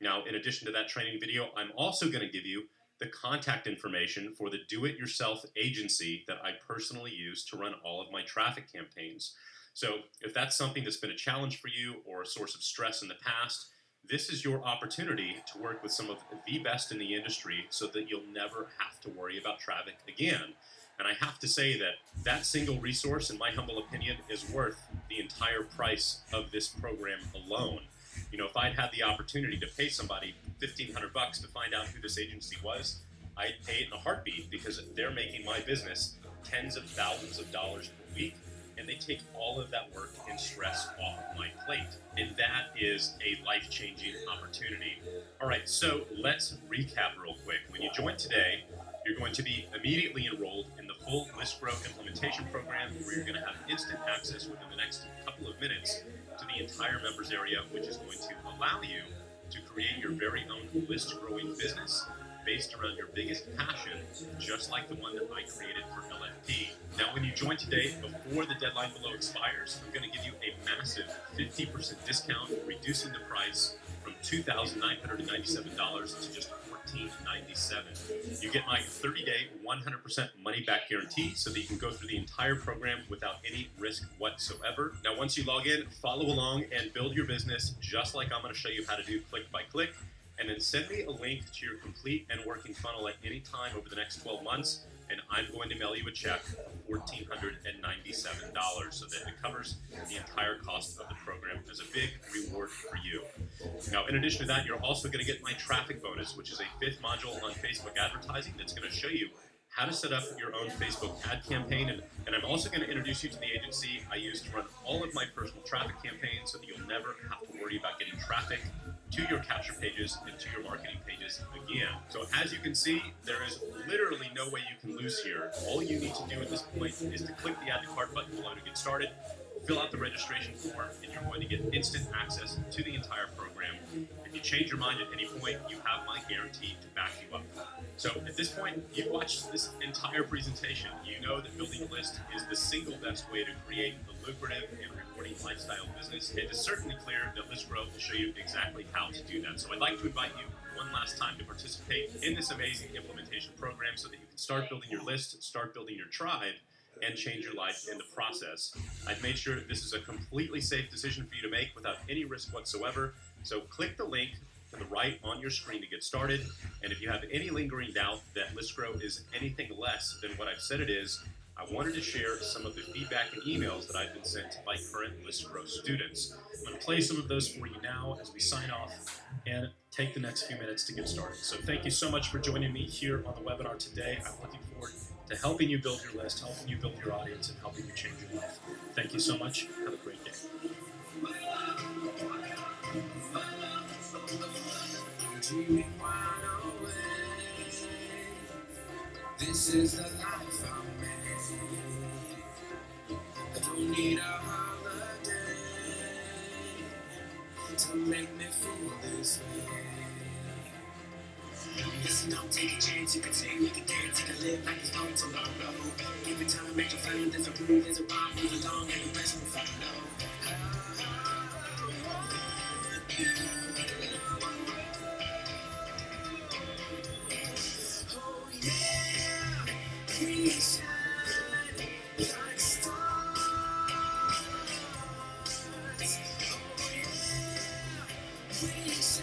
Now, in addition to that training video, I'm also going to give you the contact information for the do-it-yourself agency that I personally use to run all of my traffic campaigns. So if that's something that's been a challenge for you or a source of stress in the past, this is your opportunity to work with some of the best in the industry so that you'll never have to worry about traffic again. And I have to say that that single resource, in my humble opinion, is worth the entire price of this program alone. You know, if I'd had the opportunity to pay somebody $1,500 to find out who this agency was, I'd pay it in a heartbeat because they're making my business tens of thousands of dollars per week, and they take all of that work and stress off of my plate. And that is a life-changing opportunity. All right, so let's recap real quick. When you join today, you're going to be immediately enrolled in the full ListGrow implementation program, where you're going to have instant access within the next couple of minutes to the entire members area, which is going to allow you to create your very own list growing business based around your biggest passion, just like the one that I created for LFP. Now, when you join today, before the deadline below expires, I'm going to give you a massive 50% discount, reducing the price from $2,997 to just $1,497. You get my 30-day, 100% money-back guarantee so that you can go through the entire program without any risk whatsoever. Now, once you log in, follow along and build your business just like I'm going to show you how to do click by click. And then send me a link to your complete and working funnel at any time over the next 12 months, and I'm going to mail you a check for $1,497 so that it covers the entire cost of the program as a big reward for you. Now, in addition to that, you're also going to get my traffic bonus, which is a 5th module on Facebook advertising that's going to show you how to set up your own Facebook ad campaign. And I'm also going to introduce you to the agency I use to run all of my personal traffic campaigns so that you'll never have to worry about getting traffic to your capture pages and to your marketing pages again. So as you can see, there is literally no way you can lose here. All you need to do at this point is to click the Add to Cart button below to get started, fill out the registration form, and you're going to get instant access to the entire program. If you change your mind at any point, you have my guarantee to back you up. So at this point, you've watched this entire presentation. You know that building a list is the single best way to create a lucrative and rewarding lifestyle business. It is certainly clear that ListGrow will show you exactly how to do that. So I'd like to invite you one last time to participate in this amazing implementation program so that you can start building your list, start building your tribe, and change your life in the process. I've made sure this is a completely safe decision for you to make without any risk whatsoever. So click the link to the right on your screen to get started. And if you have any lingering doubt that ListGrow is anything less than what I've said it is, I wanted to share some of the feedback and emails that I've been sent by current ListGrow students. I'm going to play some of those for you now as we sign off and take the next few minutes to get started. So thank you so much for joining me here on the webinar today. I'm looking forward to helping you build your list, helping you build your audience, and helping you change your life. Thank you so much. Have a great day. This is the life I'm made. I don't need a holiday to make me feel this way. Listen, don't take a chance, you can sing, make a dance, you can live like it's gone tomorrow. Give it time, make you find there's a groove, there's a rhyme, move along, and the rest will follow. Oh yeah, we shine like stars. Oh yeah, we shine.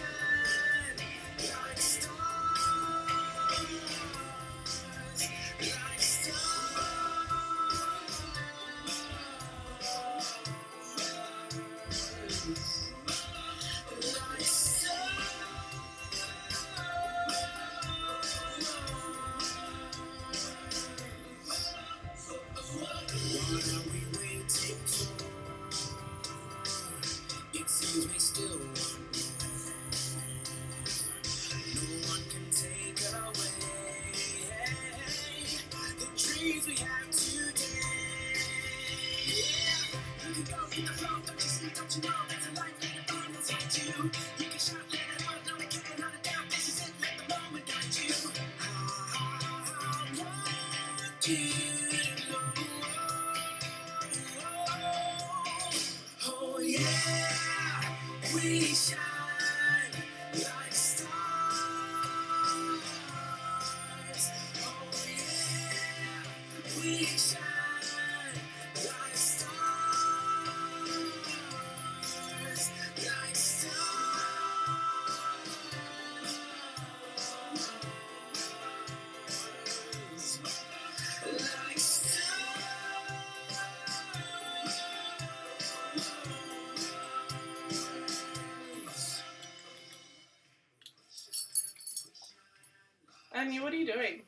Oh yeah, we shine like stars. Oh yeah, we shine like stars, like stars, like stars. Anya, what are you doing?